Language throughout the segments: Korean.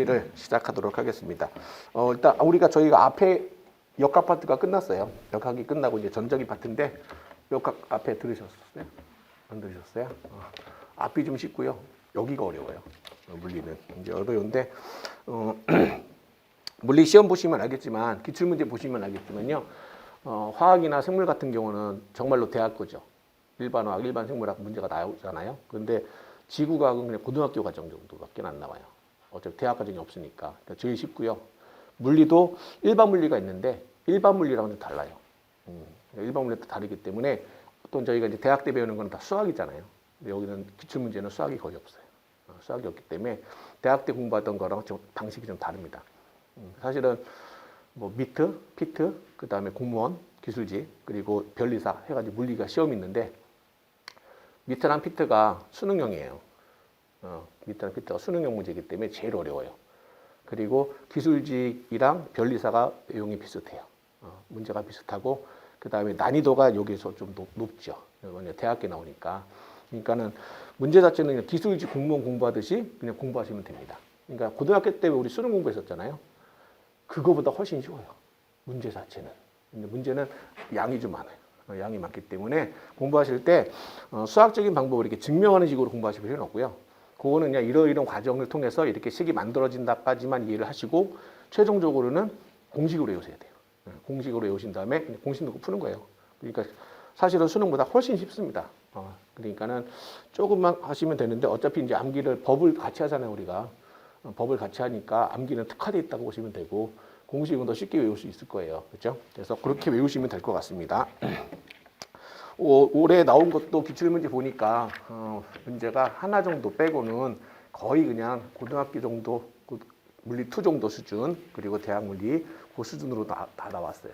물리를 시작하도록 하겠습니다. 일단 저희가 앞에 역학 파트가 끝났어요. 역학이 끝나고 이제 전적이 파트인데 역학 앞에 들으셨어요? 안 들으셨어요? 앞이 좀 쉽고요. 여기가 어려워요. 물리는 이제 어려운데 물리 시험 보시면 알겠지만 기출문제 보시면 알겠지만요. 화학이나 생물 같은 경우는 정말로 대학 거죠. 일반 화학, 일반 생물학 문제가 나오잖아요. 그런데 지구과학은 그냥 고등학교 과정 정도밖에 안 나와요. 어차피 대학 과정이 없으니까. 그러니까 제일 쉽고요. 물리도 일반 물리가 있는데 일반 물리랑은 좀 달라요. 일반 물리도 다르기 때문에 또 저희가 이제 대학 때 배우는 건 다 수학이잖아요. 근데 여기는 기출 문제는 수학이 거의 없어요. 수학이 없기 때문에 대학 때 공부하던 거랑 좀 방식이 좀 다릅니다. 사실은 뭐 미트, 피트, 그 다음에 공무원, 기술직, 그리고 변리사 해가지고 물리가 시험이 있는데 미트랑 피트가 수능형이에요. 미트랑 피트가 수능형 문제이기 때문에 제일 어려워요. 그리고 기술직이랑 변리사가 내용이 비슷해요. 문제가 비슷하고 그 다음에 난이도가 여기서 좀 높죠. 대학교 나오니까. 그러니까는 문제 자체는 그냥 기술직 공무원 공부하듯이 그냥 공부하시면 됩니다. 그러니까 고등학교 때 우리 수능 공부했었잖아요. 그거보다 훨씬 쉬워요. 문제 자체는. 근데 문제는 양이 좀 많아요. 양이 많기 때문에 공부하실 때 수학적인 방법을 이렇게 증명하는 식으로 공부하실 필요는 없고요. 그거는 그냥 이러이러한 과정을 통해서 이렇게 식이 만들어진다까지만 이해를 하시고 최종적으로는 공식으로 외우셔야 돼요. 공식으로 외우신 다음에 그냥 공식 놓고 푸는 거예요. 그러니까 사실은 수능보다 훨씬 쉽습니다. 그러니까는 조금만 하시면 되는데 어차피 이제 암기를 법을 같이 하잖아요, 우리가. 법을 같이 하니까 암기는 특화되어 있다고 보시면 되고 공식은 더 쉽게 외울 수 있을 거예요. 그렇죠? 그래서 그렇게 외우시면 될 것 같습니다. 올해 나온 것도 기출문제 보니까 문제가 하나 정도 빼고는 거의 그냥 고등학교 정도, 물리 2 정도 수준, 그리고 대학 물리 그 수준으로 다 나왔어요.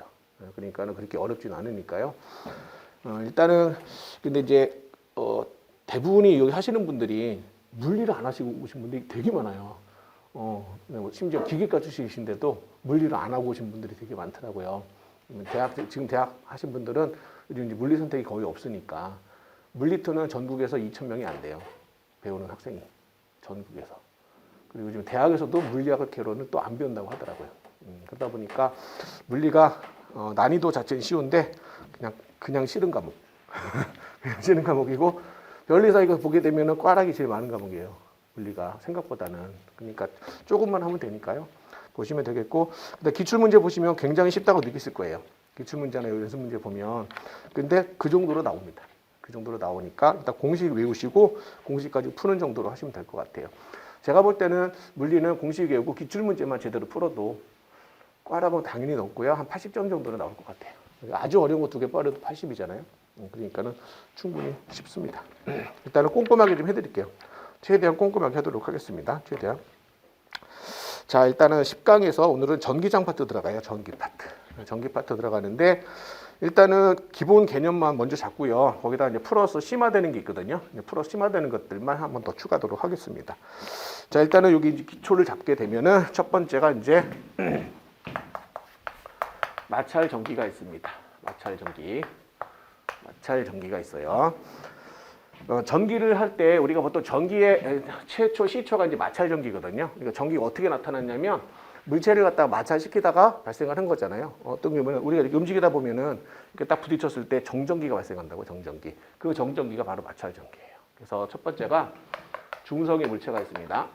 그러니까는 그렇게 어렵지는 않으니까요. 일단은 근데 이제 대부분이 여기 하시는 분들이 물리를 안 하시고 오신 분들이 되게 많아요. 심지어 기계과 출신이신데도 물리를 안 하고 오신 분들이 되게 많더라고요. 지금 대학 하신 분들은 이제 물리 선택이 거의 없으니까 물리2는 전국에서 2,000명이 안 돼요. 배우는 학생이 전국에서. 그리고 지금 대학에서도 물리학을 개론을 또 안 배운다고 하더라고요. 그러다 보니까 물리가 난이도 자체는 쉬운데 그냥 싫은 과목. 그냥 싫은 과목이고 변리사 이거 보게 되면은 꽈락이 제일 많은 과목이에요. 물리가 생각보다는. 그러니까 조금만 하면 되니까요. 보시면 되겠고, 근데 기출문제 보시면 굉장히 쉽다고 느끼실 거예요. 기출문제나 연습 문제 보면. 근데 그 정도로 나옵니다. 그 정도로 나오니까 일단 공식 외우시고 공식까지 푸는 정도로 하시면 될 것 같아요. 제가 볼 때는 물리는 공식 외우고 기출문제만 제대로 풀어도 꽈락은 당연히 높고요. 한 80점 정도는 나올 것 같아요. 아주 어려운 거 2개 빠려도 80이잖아요. 그러니까는 충분히 쉽습니다. 일단은 꼼꼼하게 좀 해드릴게요. 최대한 꼼꼼하게 하도록 하겠습니다. 최대한. 자, 일단은 10강에서 오늘은 전기장 파트 들어가요. 전기 파트. 전기 파트 들어가는데 일단은 기본 개념만 먼저 잡고요. 거기다 이제 플러스 심화되는 게 있거든요. 플러스 심화되는 것들만 한번 더 추가하도록 하겠습니다. 자, 일단은 여기 이제 기초를 잡게 되면은 첫 번째가 이제 마찰 전기가 있습니다. 마찰 전기가 있어요. 전기를 할 때 우리가 보통 전기의 최초 시초가 이제 마찰 전기거든요. 그러니까 전기가 어떻게 나타났냐면 물체를 갖다가 마찰시키다가 발생을 한 거잖아요. 어떤 경우는 우리가 이렇게 움직이다 보면은 이렇게 딱 부딪혔을 때 정전기가 발생한다고. 정전기. 그 정전기가 바로 마찰 전기예요. 그래서 첫 번째가 중성의 물체가 있습니다.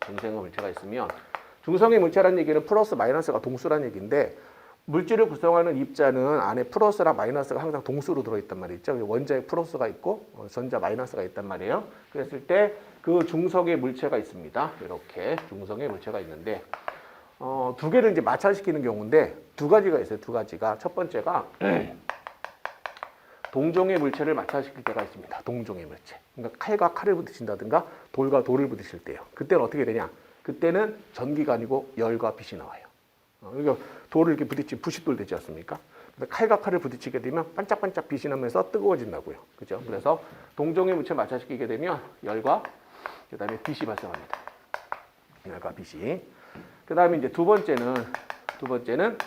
중성의 물체가 있으면 중성의 물체라는 얘기는 플러스 마이너스가 동수라는 얘기인데 물질을 구성하는 입자는 안에 플러스랑 마이너스가 항상 동수로 들어있단 말이죠. 원자에 플러스가 있고 전자 마이너스가 있단 말이에요. 그랬을 때 그 중성의 물체가 있습니다. 이렇게 중성의 물체가 있는데 2개를 이제 마찰시키는 경우인데 2가지가 있어요. 2가지가. 첫 번째가 동종의 물체를 마찰시킬 때가 있습니다. 동종의 물체. 그러니까 칼과 칼을 부딪힌다든가 돌과 돌을 부딪힐 때요. 그때는 어떻게 되냐? 그때는 전기가 아니고 열과 빛이 나와요. 그러니까 돌을 이렇게 부딪히면 부싯돌 되지 않습니까? 칼과 칼을 부딪히게 되면 반짝반짝 빛이 나면서 뜨거워진다고요. 그죠? 그래서 동종의 물체 마찰시키게 되면 열과 그 다음에 빛이 발생합니다. 열과 빛이. 그 다음에 이제 두 번째는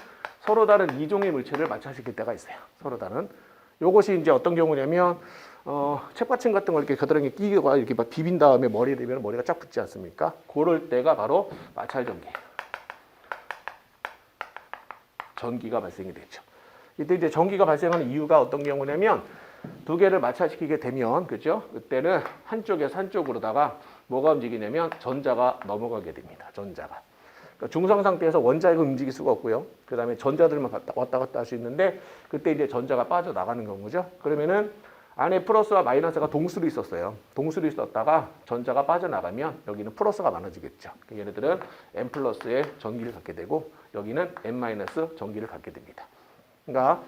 서로 다른 이종의 물체를 마찰시킬 때가 있어요. 서로 다른. 요것이 이제 어떤 경우냐면 책받침 같은 걸 이렇게 겨드랑이에 끼고 이렇게 막 비빈 다음에 머리에 대면 머리가 쫙 붙지 않습니까? 그럴 때가 바로 마찰 전기예요. 전기가 발생이 되죠. 이때 이제 전기가 발생하는 이유가 어떤 경우냐면 두 개를 마찰시키게 되면 그죠? 그때는 한쪽에서 한쪽으로다가 뭐가 움직이냐면 전자가 넘어가게 됩니다. 전자가. 그러니까 중성 상태에서 원자핵은 움직일 수가 없고요. 그 다음에 전자들만 왔다 갔다 할 수 있는데 그때 이제 전자가 빠져나가는 경우죠. 그러면은 안에 플러스와 마이너스가 동수로 있었어요. 동수로 있었다가 전자가 빠져나가면 여기는 플러스가 많아지겠죠. 얘네들은 N 플러스의 전기를 갖게 되고 여기는 N 마이너스 전기를 갖게 됩니다. 그러니까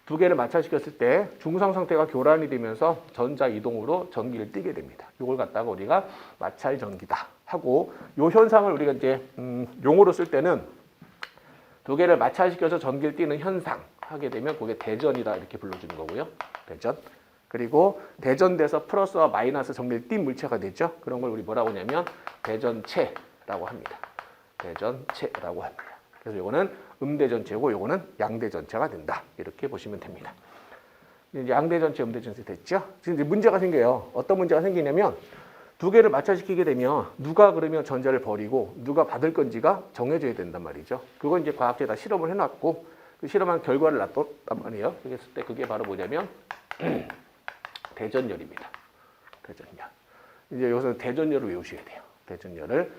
두 개를 마찰시켰을 때 중성 상태가 교란이 되면서 전자 이동으로 전기를 띠게 됩니다. 이걸 갖다가 우리가 마찰 전기다 하고 이 현상을 우리가 이제 용어로 쓸 때는 두 개를 마찰시켜서 전기를 띠는 현상 하게 되면 그게 대전이다 이렇게 불러주는 거고요. 대전. 그리고 대전돼서 플러스와 마이너스 전기를 띈 물체가 되죠. 그런 걸 우리 뭐라고 하냐면 대전체라고 합니다. 대전체라고 합니다. 그래서 이거는 음대전체고 이거는 양대전체가 된다. 이렇게 보시면 됩니다. 이제 양대전체, 음대전체 됐죠? 지금 이제 문제가 생겨요. 어떤 문제가 생기냐면 두 개를 마찰시키게 되면 누가 그러면 전자를 버리고 누가 받을 건지가 정해져야 된단 말이죠. 그건 이제 과학자에 다 실험을 해놨고 그 실험한 결과를 놨단 말이에요. 그랬을 때 그게 바로 뭐냐면 대전열입니다. 대전열. 이제 여기서 대전열을 외우셔야 돼요. 대전열을.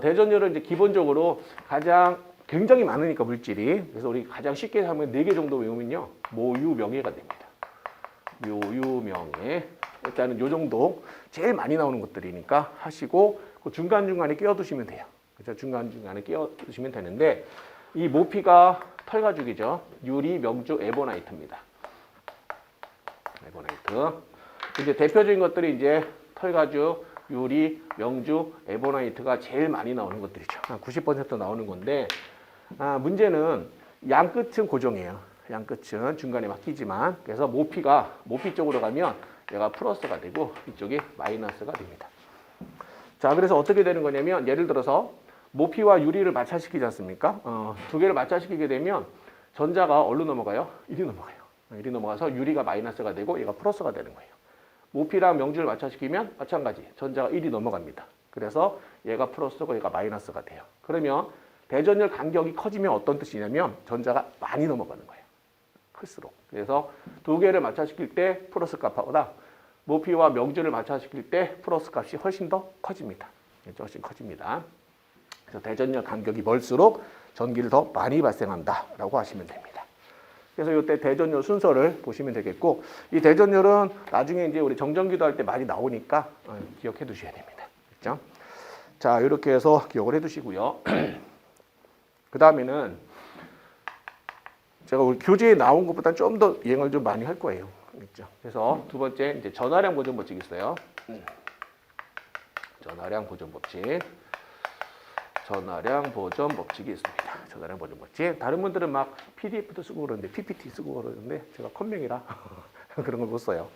대전열은 이제 기본적으로 가장 굉장히 많으니까 물질이. 그래서 우리 가장 쉽게 하면 4개 정도 외우면요. 모유명예가 됩니다. 모유명예. 일단은 요 정도 제일 많이 나오는 것들이니까 하시고 그 중간중간에 끼워두시면 돼요. 그죠? 중간중간에 끼워두시면 되는데 이 모피가 털가죽이죠. 유리, 명주, 에보나이트입니다. 에보나이트. 이제 대표적인 것들이 이제 털가죽, 유리, 명주, 에보나이트가 제일 많이 나오는 것들이죠. 한 90% 나오는 건데 문제는 양 끝은 고정이에요. 양 끝은 중간에 막 끼지만 그래서 모피 쪽으로 가면 얘가 플러스가 되고 이쪽이 마이너스가 됩니다. 자, 그래서 어떻게 되는 거냐면 예를 들어서 모피와 유리를 마찰시키지 않습니까? 두 개를 마찰시키게 되면 전자가 어디로 넘어가요? 이리 넘어가요. 이리 넘어가서 유리가 마이너스가 되고 얘가 플러스가 되는 거예요. 모피랑 명주를 마찰시키면 마찬가지 전자가 1이 넘어갑니다. 그래서 얘가 플러스고 얘가 마이너스가 돼요. 그러면 대전열 간격이 커지면 어떤 뜻이냐면 전자가 많이 넘어가는 거예요. 클수록. 그래서 두 개를 마찰시킬 때 플러스 값보다 모피와 명주를 마찰시킬 때 플러스 값이 훨씬 더 커집니다. 훨씬 커집니다. 그래서 대전열 간격이 멀수록 전기를 더 많이 발생한다라고 하시면 됩니다. 그래서 이때 대전열 순서를 보시면 되겠고 이 대전열은 나중에 이제 우리 정전기도 할 때 많이 나오니까 기억해 두셔야 됩니다. 그렇죠? 자, 이렇게 해서 기억을 해 두시고요. 그 다음에는 제가 우리 교재에 나온 것보다 좀 더 이행을 좀 많이 할 거예요. 그렇죠? 그래서 두 번째 이제 전하량 보존 법칙이 있어요. 전하량 보존 법칙. 전하량 보존 법칙이 있습니다. 전하량 보존 법칙. 다른 분들은 막 PDF도 쓰고 그러는데 PPT 쓰고 그러는데 제가 컴맹이라 그런 걸 못 써요.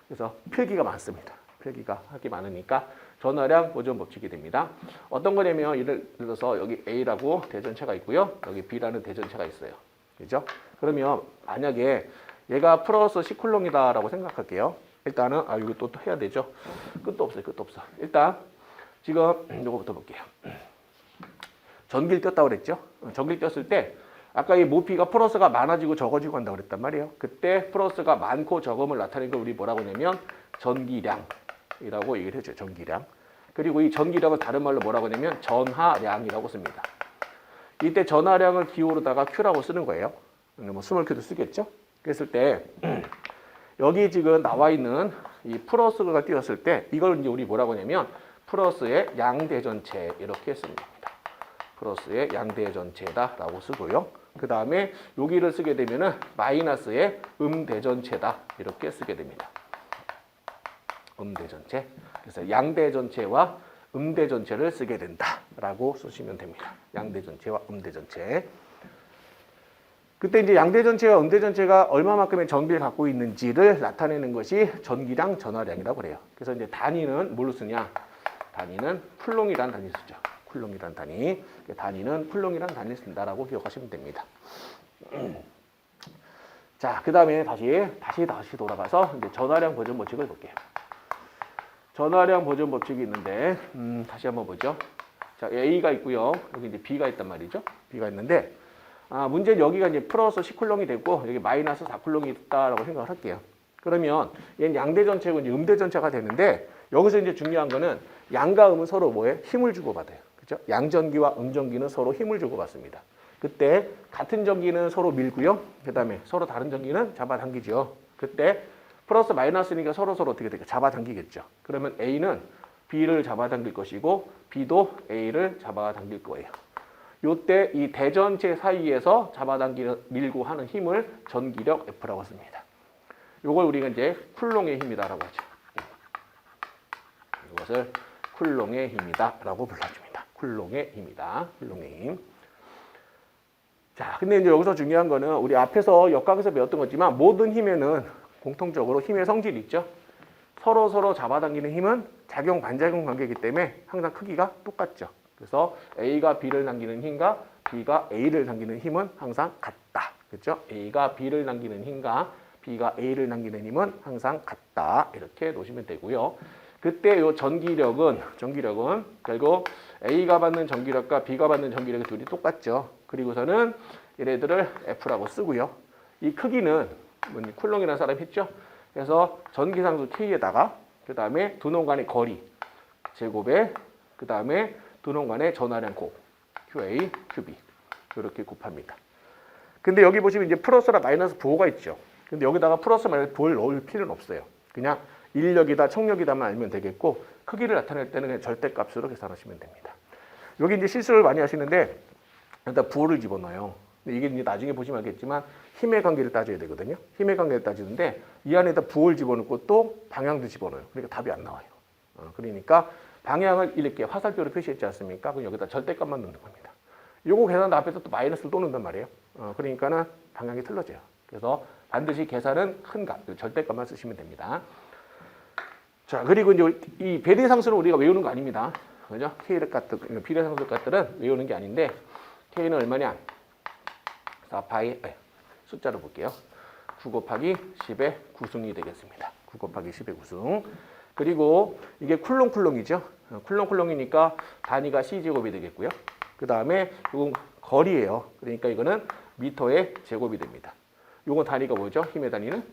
그래서 필기가 많습니다. 필기가 하기 많으니까 전하량 보존 법칙이 됩니다. 어떤 거냐면 예를 들어서 여기 A라고 대전체가 있고요. 여기 B라는 대전체가 있어요. 그죠? 그러면 만약에 얘가 플러스 10쿨롱이다라고 생각할게요. 일단은 이거 또 해야 되죠. 끝도 없어요. 끝도 없어. 일단 지금 이거부터 볼게요. 전기를 떴다고 그랬죠. 전기를 떴을 때 아까 이 모피가 플러스가 많아지고 적어지고 한다고 그랬단 말이에요. 그때 플러스가 많고 적음을 나타내는 걸 우리 뭐라고 하냐면 전기량이라고 얘기를 해줘요. 전기량. 그리고 이 전기량을 다른 말로 뭐라고 하냐면 전하량이라고 씁니다. 이때 전하량을 기호로다가 Q라고 쓰는 거예요. 뭐 스몰 Q도 쓰겠죠. 그랬을 때 여기 지금 나와 있는 이 플러스가 띄었을 때 이걸 이제 우리 뭐라고 하냐면 플러스의 양대전체 이렇게 씁니다. 플러스의 양대전체다라고 쓰고요. 그 다음에 여기를 쓰게 되면은 마이너스의 음대전체다 이렇게 쓰게 됩니다. 음대전체. 그래서 양대전체와 음대전체를 쓰게 된다라고 쓰시면 됩니다. 양대전체와 음대전체. 그때 이제 양대전체와 음대전체가 얼마만큼의 전기를 갖고 있는지를 나타내는 것이 전기량, 전하량이라고 그래요. 그래서 이제 단위는 뭘로 쓰냐? 단위는 쿨롱이라는 단위 쓰죠. 쿨롱이라는 단위. 단위는 쿨롱이라는 단위를 쓴다라고 기억하시면 됩니다. 자, 그 다음에 다시 돌아가서 이제 전화량 보존 법칙을 볼게요. 전화량 보존 법칙이 있는데, 다시 한번 보죠. 자, A가 있고요. 여기 이제 B가 있단 말이죠. B가 있는데, 문제는 여기가 이제 플러스 10쿨롱이 되고, 여기 마이너스 4쿨롱이 있다라고 생각을 할게요. 그러면 얘는 양대 전체고 이제 음대 전체가 되는데, 여기서 이제 중요한 거는 양과 음은 서로 뭐에 힘을 주고받아요. 그렇죠? 양전기와 음전기는 서로 힘을 주고받습니다. 그때 같은 전기는 서로 밀고요. 그 다음에 서로 다른 전기는 잡아당기죠. 그때 플러스 마이너스니까 서로 어떻게 될까? 잡아당기겠죠. 그러면 A는 B를 잡아당길 것이고 B도 A를 잡아당길 거예요. 요때 이 대전체 사이에서 밀고 하는 힘을 전기력 F라고 씁니다. 요걸 우리가 이제 쿨롱의 힘이다라고 하죠. 이것을 쿨롱의 힘이다라고 불러줍니다. 쿨롱의 힘이다. 쿨롱의 힘. 자, 근데 이제 여기서 중요한 거는 우리 앞에서 역학에서 배웠던 거지만 모든 힘에는 공통적으로 힘의 성질이 있죠. 서로 잡아당기는 힘은 작용 반작용 관계이기 때문에 항상 크기가 똑같죠. 그래서 A가 B를 당기는 힘과 B가 A를 당기는 힘은 항상 같다. 그렇죠? A가 B를 당기는 힘과 B가 A를 당기는 힘은 항상 같다. 이렇게 놓으시면 되고요. 그때 요 전기력은 결국 A가 받는 전기력과 B가 받는 전기력이 둘이 똑같죠. 그리고서는 얘네들을 F라고 쓰고요. 이 크기는 쿨롱이라는 사람이 했죠. 그래서 전기상수 K에다가 그 다음에 두 놈 간의 거리 제곱에 그 다음에 두 놈 간의 전화량 곱 QA, QB 이렇게 곱합니다. 근데 여기 보시면 이제 플러스랑 마이너스 부호가 있죠. 근데 여기다가 플러스 마이너스 부호를 넣을 필요는 없어요. 그냥 인력이다, 청력이다만 알면 되겠고 크기를 나타낼 때는 그냥 절대값으로 계산하시면 됩니다. 여기 이제 실수를 많이 하시는데 일단 부호를 집어넣어요. 근데 이게 이제 나중에 보시면 알겠지만 힘의 관계를 따져야 되거든요. 힘의 관계를 따지는데 이 안에다 부호를 집어넣고 또 방향도 집어넣어요. 그러니까 답이 안 나와요. 그러니까 방향을 이렇게 화살표로 표시했지 않습니까? 그럼 여기다 절대값만 넣는 겁니다. 요거 계산 앞에서 또 마이너스를 또 넣는단 말이에요. 그러니까는 방향이 틀려져요. 그래서 반드시 계산은 큰 값, 절대값만 쓰시면 됩니다. 자, 그리고 이제 이 비례상수는 우리가 외우는 거 아닙니다. 그죠? K를 값들, 비례상수 값들은 외우는 게 아닌데, K는 얼마냐? 4파이, 숫자로 볼게요. 9 곱하기 10의 9승이 되겠습니다. 9 곱하기 10의 9승. 그리고 이게 쿨롱이죠. 쿨롱이니까 단위가 C제곱이 되겠고요. 그 다음에 이건 거리예요. 그러니까 이거는 미터의 제곱이 됩니다. 이건 단위가 뭐죠? 힘의 단위는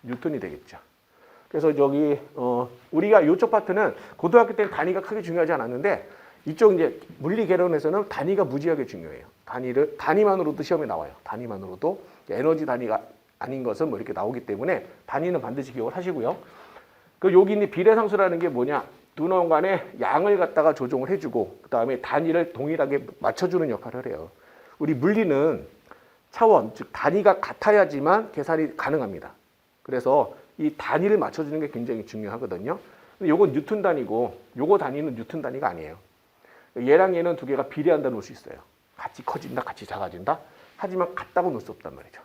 뉴턴이 되겠죠. 그래서 여기 우리가 이쪽 파트는 고등학교 때는 단위가 크게 중요하지 않았는데 이쪽 이제 물리 개론에서는 단위가 무지하게 중요해요. 단위만으로도 시험에 나와요. 단위만으로도 에너지 단위가 아닌 것은 뭐 이렇게 나오기 때문에 단위는 반드시 기억을 하시고요. 그 여기 있는 비례상수라는 게 뭐냐? 두 놈 간의 양을 갖다가 조정을 해주고 그 다음에 단위를 동일하게 맞춰주는 역할을 해요. 우리 물리는 차원, 즉 단위가 같아야지만 계산이 가능합니다. 그래서 이 단위를 맞춰주는 게 굉장히 중요하거든요. 근데 요건 뉴턴 단위고 요거 단위는 뉴턴 단위가 아니에요. 얘랑 얘는 두 개가 비례한다 놓을 수 있어요. 같이 커진다, 같이 작아진다. 하지만 같다고 놓을 수 없단 말이죠.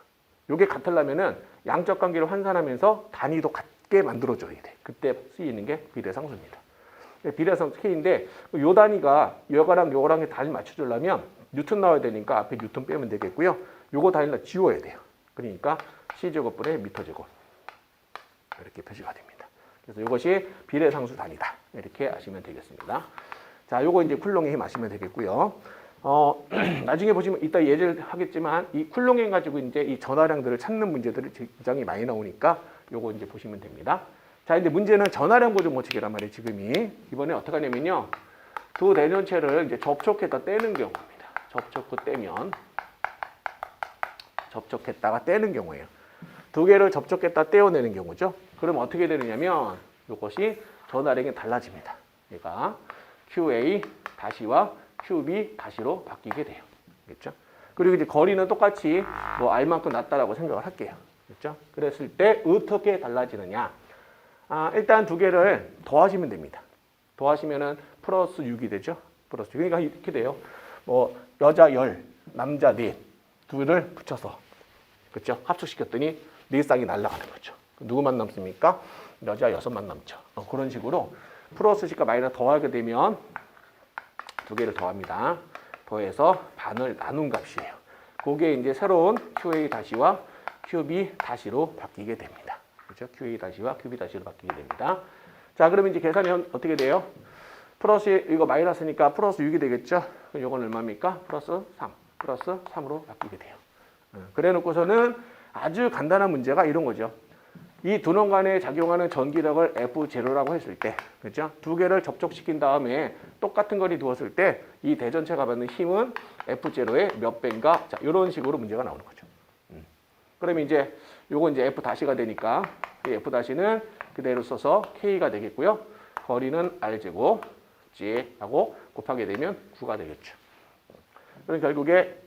요게 같으려면은 양적 관계를 환산하면서 단위도 같게 만들어줘야 돼. 그때 쓰이는 게 비례상수입니다. 비례상수 K인데 요 단위가 요거랑 요거랑의 단위 맞춰주려면 뉴턴 나와야 되니까 앞에 뉴턴 빼면 되겠고요. 요거 단위를 지워야 돼요. 그러니까 C제곱분의 미터제곱 이렇게 표시가 됩니다. 그래서 이것이 비례상수 단위다. 이렇게 아시면 되겠습니다. 자, 요거 이제 쿨롱의 힘 아시면 되겠고요. 나중에 보시면 이따 예제를 하겠지만 이 쿨롱행 가지고 이제 이 전화량들을 찾는 문제들이 굉장히 많이 나오니까 요거 이제 보시면 됩니다. 자, 이제 문제는 전화량 보존 법칙이란 말이에요. 지금이 이번에 어떻게 하냐면요, 두 대전체를 이제 접촉했다 떼는 경우입니다. 접촉했다가 떼는 경우예요. 두 개를 접촉했다 떼어내는 경우죠. 그럼 어떻게 되느냐면 이것이 전화량이 달라집니다. 얘가 QA 다시와 QB 다시로 바뀌게 돼요. 그렇죠? 그리고 이제 거리는 똑같이 뭐 R만큼 낮다라고 생각을 할게요. 그렇죠? 그랬을 때 어떻게 달라지느냐? 일단 두 개를 더하시면 됩니다. 더하시면은 플러스 6이 되죠. 플러스 6. 그러니까 이렇게 돼요. 뭐 여자 10, 남자 4, 둘을 붙여서 그렇죠? 합숙시켰더니 4쌍이 날아가는 거죠. 누구만 남습니까? 여자 6만 남죠. 그런 식으로 플러스 10과 마이너스 더하게 되면 두 개를 더합니다. 더해서 반을 나눈 값이에요. 그게 이제 새로운 QA 다시와 QB 다시로 바뀌게 됩니다. 그렇죠? QA 다시와 QB 다시로 바뀌게 됩니다. 자, 그러면 이제 계산이 어떻게 돼요? 플러스 이거 마이너스니까 플러스 6이 되겠죠? 그럼 이건 얼마입니까? 플러스 3. 플러스 3으로 바뀌게 돼요. 그래 놓고서는 아주 간단한 문제가 이런 거죠. 이 두 놈 간에 작용하는 전기력을 F0라고 했을 때, 그렇죠? 두 개를 접촉시킨 다음에 똑같은 거리 두었을 때 이 대전체가 받는 힘은 F0의 몇 배인가? 자, 이런 식으로 문제가 나오는 거죠. 그러면 이제 요거 이제 F 다시가 되니까 이 F 다시는 그대로 써서 K가 되겠고요. 거리는 R제곱 G하고 곱하게 되면 9가 되겠죠. 그럼 결국에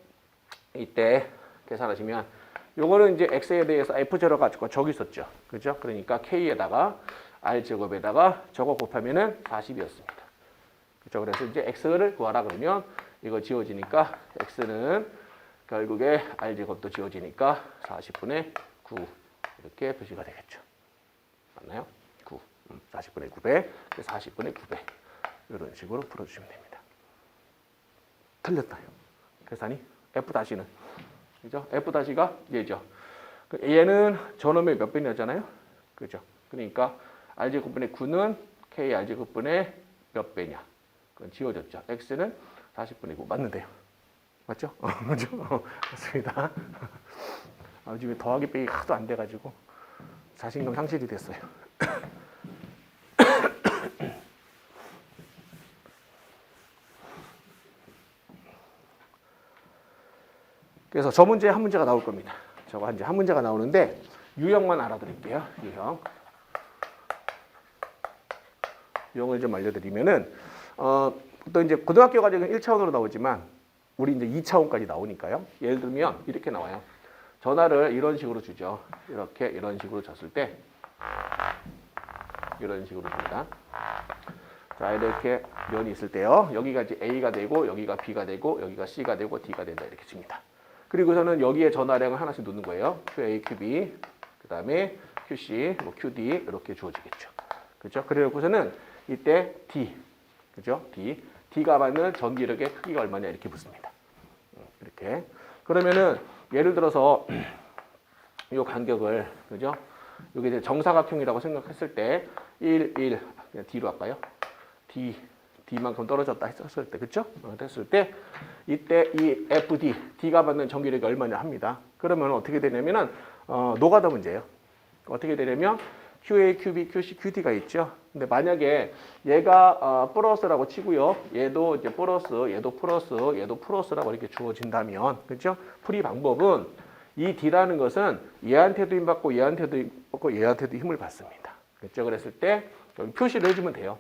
이때 계산하시면 요거는 이제 X에 대해서 F0 가지고 저기 있었죠. 그죠? 그러니까 K에다가 R제곱에다가 저거 곱하면은 40이었습니다. 그죠? 그래서 이제 X를 구하라 그러면 이거 지워지니까 X는 결국에 R제곱도 지워지니까 40분의 9 이렇게 표시가 되겠죠. 맞나요? 9. 40분의 9배, 40분의 9배. 이런 식으로 풀어주시면 됩니다. 틀렸나요? 계산이? F-는. 그죠? F-가 얘죠. 얘는 저놈의 몇 배냐잖아요? 그죠? 그러니까 R제곱분의 9는 K R제곱분의 몇 배냐? 그건 지워졌죠. X는 40분의 9. 맞는데요. 맞죠? 그죠? 맞습니다. 요즘에 더하기 빼기 하도 안 돼가지고 자신감 상실이 됐어요. 그래서 저 문제에 한 문제가 나올 겁니다. 저거 이제 한 문제가 나오는데 유형만 알아드릴게요. 유형을 좀 알려드리면은 또 이제 고등학교 과정은 1차원으로 나오지만 우리 이제 2차원까지 나오니까요. 예를 들면 이렇게 나와요. 전화를 이런 식으로 주죠. 이런 식으로 줬을 때 이런 식으로 줍니다. 자, 이렇게 면이 있을 때요. 여기가 이제 A가 되고 여기가 B가 되고 여기가 C가 되고 D가 된다 이렇게 줍니다. 그리고서는 여기에 전화량을 하나씩 놓는 거예요. QA, QB, 그 다음에 QC, 뭐 QD 이렇게 주어지겠죠. 그렇죠? 그래놓고서는 이때 D, 그죠? D가 받는 전기력의 크기가 얼마냐 이렇게 묻습니다. 이렇게. 그러면은 예를 들어서 이 간격을, 그죠? 이게 이제 정사각형이라고 생각했을 때 1, 그냥 D로 할까요? D만큼 떨어졌다 했을 때, 그렇죠? 됐을 때 이때 이 FD, D가 받는 전기력이 얼마냐 합니다. 그러면 어떻게 되냐면은 노가다 문제예요. 어떻게 되냐면 QA, QB, QC, QD가 있죠. 근데 만약에 얘가 플러스라고 치고요. 얘도 이제 플러스, 얘도 플러스, 얘도 플러스라고 이렇게 주어진다면, 그렇죠? 풀이 방법은 이 D라는 것은 얘한테도 힘 받고 얘한테도 힘 받고 얘한테도 힘을 받습니다. 그렇죠? 그랬을 때 여기 표시를 해주면 돼요.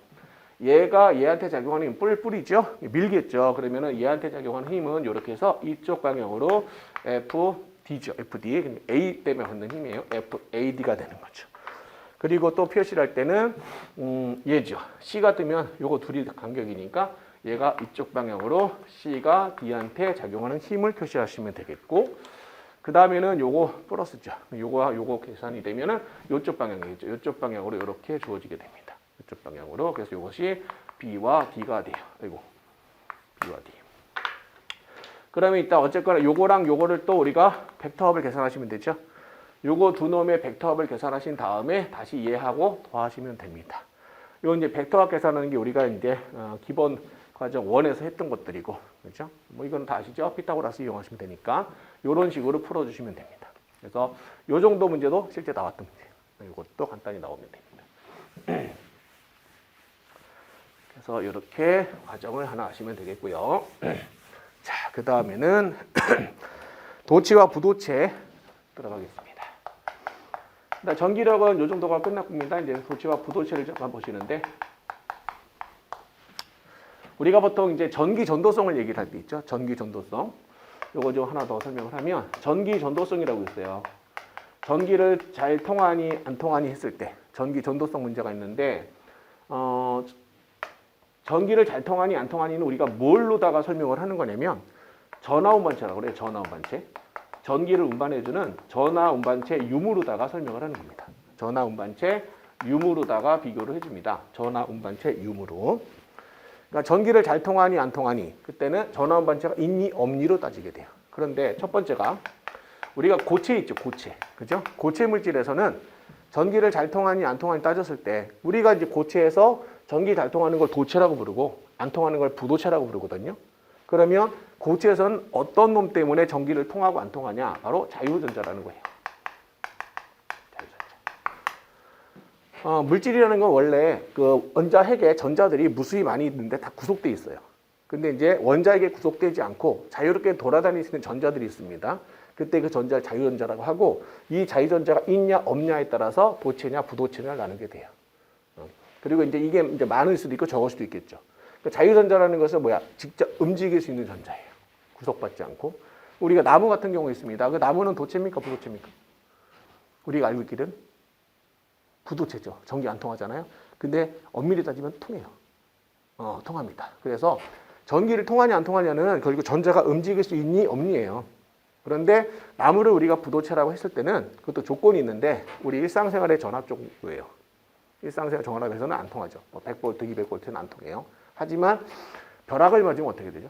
얘가 얘한테 작용하는 힘 뿔이죠. 밀겠죠. 그러면은 얘한테 작용하는 힘은 이렇게 해서 이쪽 방향으로 FD죠. FD. A 때문에 받는 힘이에요. FAD가 되는 거죠. 그리고 또 표시를 할 때는 얘죠. C가 뜨면 요거 둘이 간격이니까 얘가 이쪽 방향으로 C가 D한테 작용하는 힘을 표시하시면 되겠고, 그 다음에는 요거 플러스죠. 요거 계산이 되면은 요쪽 방향이겠죠. 요쪽 방향으로 이렇게 주어지게 됩니다. 이쪽 방향으로. 그래서 이것이 B와 D가 돼요. 아이고, B와 D. 그러면 이따 어쨌거나 요거랑 요거를 또 우리가 벡터합을 계산하시면 되죠. 요거 두 놈의 벡터합을 계산하신 다음에 다시 얘하고 더하시면 됩니다. 요 이제 벡터합 계산하는 게 우리가 이제 기본 과정 1에서 했던 것들이고, 그렇죠? 뭐 이건 다 아시죠? 피타고라스 이용하시면 되니까 요런 식으로 풀어주시면 됩니다. 그래서 요 정도 문제도 실제 나왔던 문제예요. 이것도 간단히 나오면 됩니다. 그래서 이렇게 과정을 하나 하시면 되겠고요. 자, 그 다음에는 도체와 부도체 들어가겠습니다. 전기력은 이 정도가 끝났습니다. 이제 도체와 부도체를 잠깐 보시는데, 우리가 보통 이제 전기 전도성을 얘기를 할 때 있죠. 전기 전도성. 요거 좀 하나 더 설명을 하면 전기 전도성이라고 있어요. 전기를 잘 통하니 안 통하니 했을 때 전기 전도성 문제가 있는데, 전기를 잘 통하니 안 통하니는 우리가 뭘로다가 설명을 하는 거냐면 전하 운반체라고 그래요. 전하 운반체. 전기를 운반해주는 전하 운반체 유무로다가 설명을 하는 겁니다. 전하 운반체 유무로다가 비교를 해줍니다. 전하 운반체 유무로. 그러니까 전기를 잘 통하니 안 통하니 그때는 전하 운반체가 있니 없니로 따지게 돼요. 그런데 첫 번째가 우리가 고체 있죠, 고체. 그죠? 고체 물질에서는 전기를 잘 통하니 안 통하니 따졌을 때 우리가 이제 고체에서 전기 잘 통하는 걸 도체라고 부르고 안 통하는 걸 부도체라고 부르거든요. 그러면 고체에서는 어떤 놈 때문에 전기를 통하고 안 통하냐? 바로 자유전자라는 거예요. 물질이라는 건 원래 그 원자핵에 전자들이 무수히 많이 있는데 다 구속돼 있어요. 근데 이제 원자핵에 구속되지 않고 자유롭게 돌아다닐 수 있는 전자들이 있습니다. 그때 그 전자를 자유전자라고 하고 이 자유전자가 있냐 없냐에 따라서 도체냐 부도체냐 나누게 돼요. 그리고 이제 이게 이제 많을 수도 있고 적을 수도 있겠죠. 그러니까 자유전자라는 것은 뭐야? 직접 움직일 수 있는 전자예요. 구속받지 않고. 우리가 나무 같은 경우 있습니다. 그 나무는 도체입니까 부도체입니까? 우리가 알고 있기는 부도체죠. 전기 안 통하잖아요. 근데 엄밀히 따지면 통해요. 통합니다. 그래서 전기를 통하냐 안 통하냐는 결국 전자가 움직일 수 있니 없니예요. 그런데 나무를 우리가 부도체라고 했을 때는 그것도 조건이 있는데 우리 일상생활의 전압 쪽이에요. 일상생활 전압에서는 안 통하죠. 100V, 200V는 안 통해요. 하지만 벼락을 맞으면 어떻게 되죠?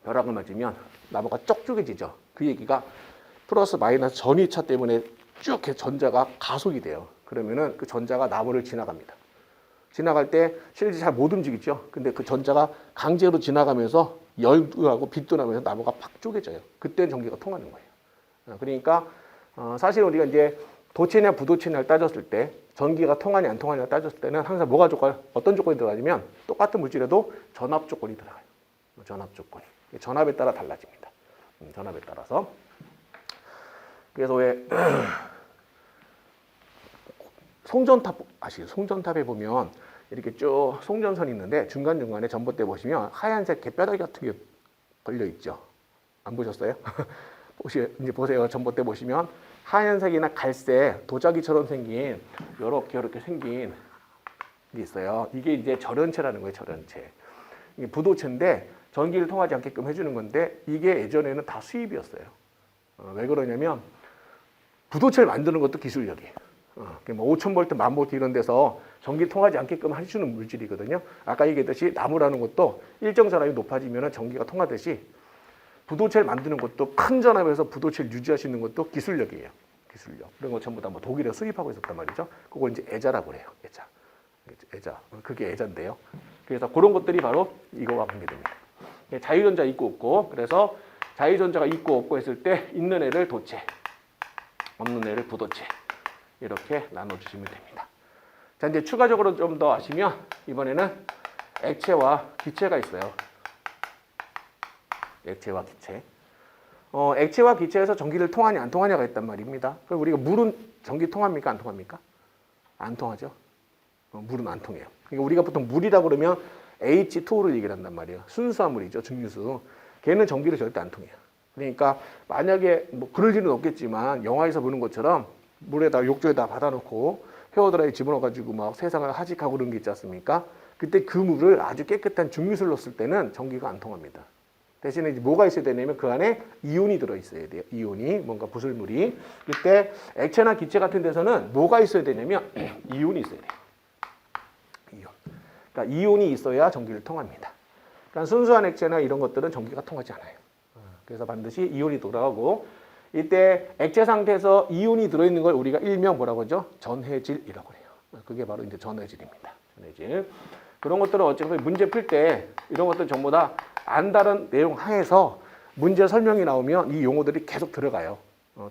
벼락을 맞으면 나무가 쩍쭉해지죠. 그 얘기가 플러스 마이너스 전위차 때문에 쭉 이렇게 전자가 가속이 돼요. 그러면은 그 전자가 나무를 지나갑니다. 지나갈 때 실제 잘 못 움직이죠. 근데 그 전자가 강제로 지나가면서 열도 하고 빛도 나면서 나무가 팍 쪼개져요. 그때는 전기가 통하는 거예요. 그러니까 사실 우리가 이제 도체냐 부도체냐를 따졌을 때 전기가 통하냐 안 통하냐를 따졌을 때는 항상 뭐가 조건, 어떤 조건이 들어가냐면 똑같은 물질에도 전압 조건이 들어가요. 전압 조건이. 전압에 따라 달라집니다. 전압에 따라서. 그래서 왜 송전탑 아시죠? 송전탑에 보면 이렇게 쭉 송전선이 있는데 중간중간에 전봇대 보시면 하얀색 갯벼락이 같은 게 걸려 있죠. 안 보셨어요? 이제 보세요. 전봇대 보시면 하얀색이나 갈색 도자기처럼 생긴 이렇게 생긴 게 있어요. 이게 이제 절연체라는 거예요. 절연체. 이게 부도체인데 전기를 통하지 않게끔 해주는 건데 이게 예전에는 다 수입이었어요. 왜 그러냐면 부도체를 만드는 것도 기술력이에요. 뭐 5,000V, 10,000V 이런 데서 전기 통하지 않게끔 해주는 물질이거든요. 아까 얘기했듯이 나무라는 것도 일정 전압이 높아지면 전기가 통하듯이 부도체를 만드는 것도 큰 전압에서 부도체를 유지할 수 있는 것도 기술력이에요. 기술력. 그런 거 전부 다 뭐 독일에 수입하고 있었단 말이죠. 그걸 이제 애자라고 그래요. 애자. 그게 애자인데요. 그래서 그런 것들이 바로 이거와 관계됩니다. 자유전자 있고 없고, 그래서 자유전자가 있고 없고 했을 때 있는 애를 도체, 없는 애를 부도체. 이렇게 나눠주시면 됩니다. 자, 이제 추가적으로 좀 더 아시면 이번에는 액체와 기체가 있어요. 액체와 기체. 액체와 기체에서 전기를 통하냐 안 통하냐가 있단 말입니다. 그럼 우리가 물은 전기 통합니까 안 통합니까? 안 통하죠. 물은 안 통해요. 그러니까 우리가 보통 물이라고 그러면 H2O를 얘기를 한단 말이에요. 순수한 물이죠. 증류수. 걔는 전기를 절대 안 통해요. 그러니까 만약에 뭐 그럴 일은 없겠지만 영화에서 보는 것처럼 물에다 욕조에다 받아놓고 헤어드라이 집어넣어가지고 막 세상을 하직하고 그런 게 있지 않습니까? 그때 그 물을 아주 깨끗한 증류수를 넣었을 때는 전기가 안 통합니다. 대신에 이제 뭐가 있어야 되냐면 그 안에 이온이 들어있어야 돼요. 이온이 뭔가 부슬물이. 그때 액체나 기체 같은 데서는 뭐가 있어야 되냐면 이온이 있어야 돼요. 이온. 그러니까 이온이 있어야 전기를 통합니다. 그러니까 순수한 액체나 이런 것들은 전기가 통하지 않아요. 그래서 반드시 이온이 돌아가고 이때 액체 상태에서 이온이 들어있는 걸 우리가 일명 뭐라고 하죠? 전해질이라고 해요. 그게 바로 이제 전해질입니다. 전해질. 그런 것들은 어쨌든 문제 풀 때 이런 것들 전부 다 안다른 내용 하에서 문제 설명이 나오면 이 용어들이 계속 들어가요.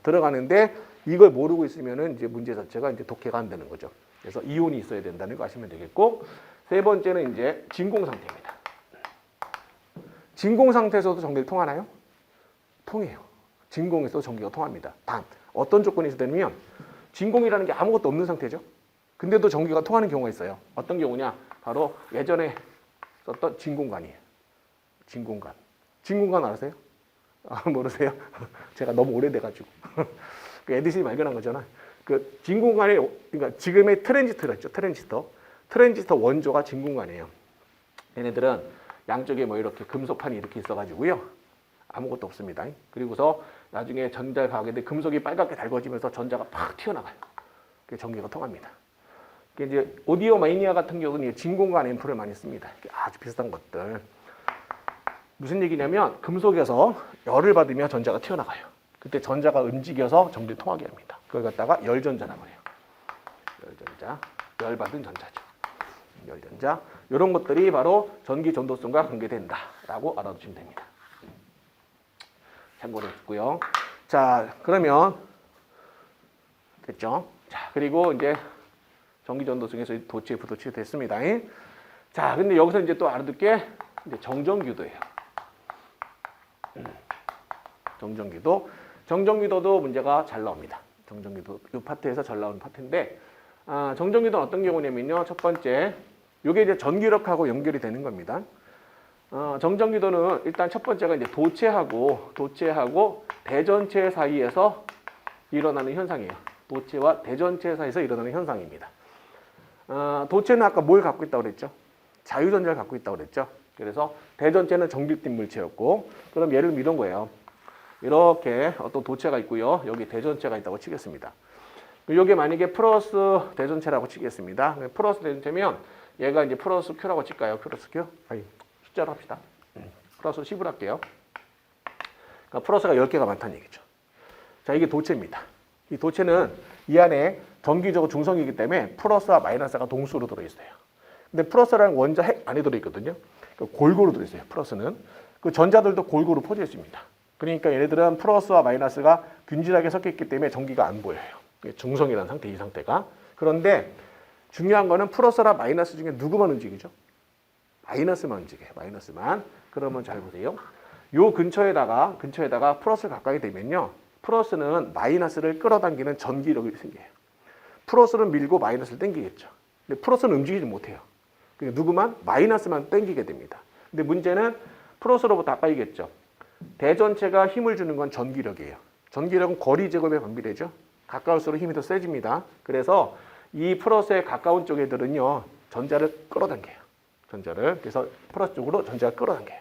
들어가는데 이걸 모르고 있으면은 이제 문제 자체가 이제 독해가 안 되는 거죠. 그래서 이온이 있어야 된다는 거 아시면 되겠고, 세 번째는 이제 진공 상태입니다. 진공 상태에서도 전기를 통하나요? 통해요. 진공에서 전기가 통합니다. 단 어떤 조건이 있으면 진공이라는 게 아무것도 없는 상태죠. 근데도 전기가 통하는 경우가 있어요. 어떤 경우냐? 바로 예전에 썼던 진공관이에요. 진공관. 진공관 알아세요? 모르세요? 제가 너무 오래돼가지고. 그 에디슨이 발견한 거잖아. 그 진공관이, 그러니까 지금의 트랜지스터가 있죠. 트랜지스터 원조가 진공관이에요. 얘네들은 양쪽에 뭐 이렇게 금속판이 이렇게 있어가지고요. 아무것도 없습니다. 그리고서 나중에 전자를 가게 돼 금속이 빨갛게 달궈지면서 전자가 팍 튀어나가요. 그게 전기가 통합니다. 이제 오디오 마이니아 같은 경우는 진공관 앰프를 많이 씁니다. 아주 비슷한 것들. 무슨 얘기냐면 금속에서 열을 받으면 전자가 튀어나가요. 그때 전자가 움직여서 전기를 통하게 합니다. 그걸 갖다가 열전자라고 해요. 열전자, 열받은 전자죠. 열전자. 이런 것들이 바로 전기 전도성과 관계된다라고 알아두시면 됩니다. 참고로 했고요. 자, 그러면 됐죠? 자, 그리고 이제 전기 전도성에서 도체, 부도체 됐습니다. 자, 근데 여기서 이제 또 알아둘 게 이제 정전기도예요. 정전기도. 정전기도도 문제가 잘 나옵니다. 정전기도 이 파트에서 잘 나오는 파트인데, 정전기도는 어떤 경우냐면요. 첫 번째, 이게 이제 전기력하고 연결이 되는 겁니다. 정전기도는 일단 첫 번째가 이제 도체하고 대전체 사이에서 일어나는 현상이에요. 도체와 대전체 사이에서 일어나는 현상입니다. 도체는 아까 뭘 갖고 있다고 그랬죠? 자유전자를 갖고 있다고 그랬죠? 그래서 대전체는 전기빛 물체였고, 그럼 예를 들면 이런 거예요. 이렇게 어떤 도체가 있고요. 여기 대전체가 있다고 치겠습니다. 이게 만약에 플러스 대전체라고 치겠습니다. 플러스 대전체면 얘가 이제 플러스 Q라고 칠까요? 플러스 Q? 아니, 숫자로 합시다. 플러스 10을 할게요. 그러니까 플러스가 10개가 많다는 얘기죠. 자, 이게 도체입니다. 이 도체는 이 안에 전기적으로 중성이기 때문에 플러스와 마이너스가 동수로 들어있어요. 근데 플러스라는 원자 핵 안에 들어있거든요. 그러니까 골고루 들어있어요. 플러스는. 그 전자들도 골고루 퍼져 있습니다. 그러니까 얘네들은 플러스와 마이너스가 균질하게 섞여 있기 때문에 전기가 안 보여요. 중성이라는 상태, 이 상태가. 그런데 중요한 거는 플러스와 마이너스 중에 누구만 움직이죠? 마이너스만 움직여요. 마이너스만. 그러면 잘 보세요. 요 근처에다가 플러스를 가까이 되면요. 플러스는 마이너스를 끌어당기는 전기력이 생겨요. 플러스는 밀고 마이너스를 당기겠죠. 근데 플러스는 움직이지 못해요. 그러니까 누구만? 마이너스만 당기게 됩니다. 근데 문제는 플러스로부터 아까 얘기했죠. 대전체가 힘을 주는 건 전기력이에요. 전기력은 거리 제곱에 반비례죠. 가까울수록 힘이 더 세집니다. 그래서 이 플러스에 가까운 쪽 애들은요. 전자를 끌어당겨요. 전자를. 그래서 플러스 쪽으로 전자가 끌어당겨요.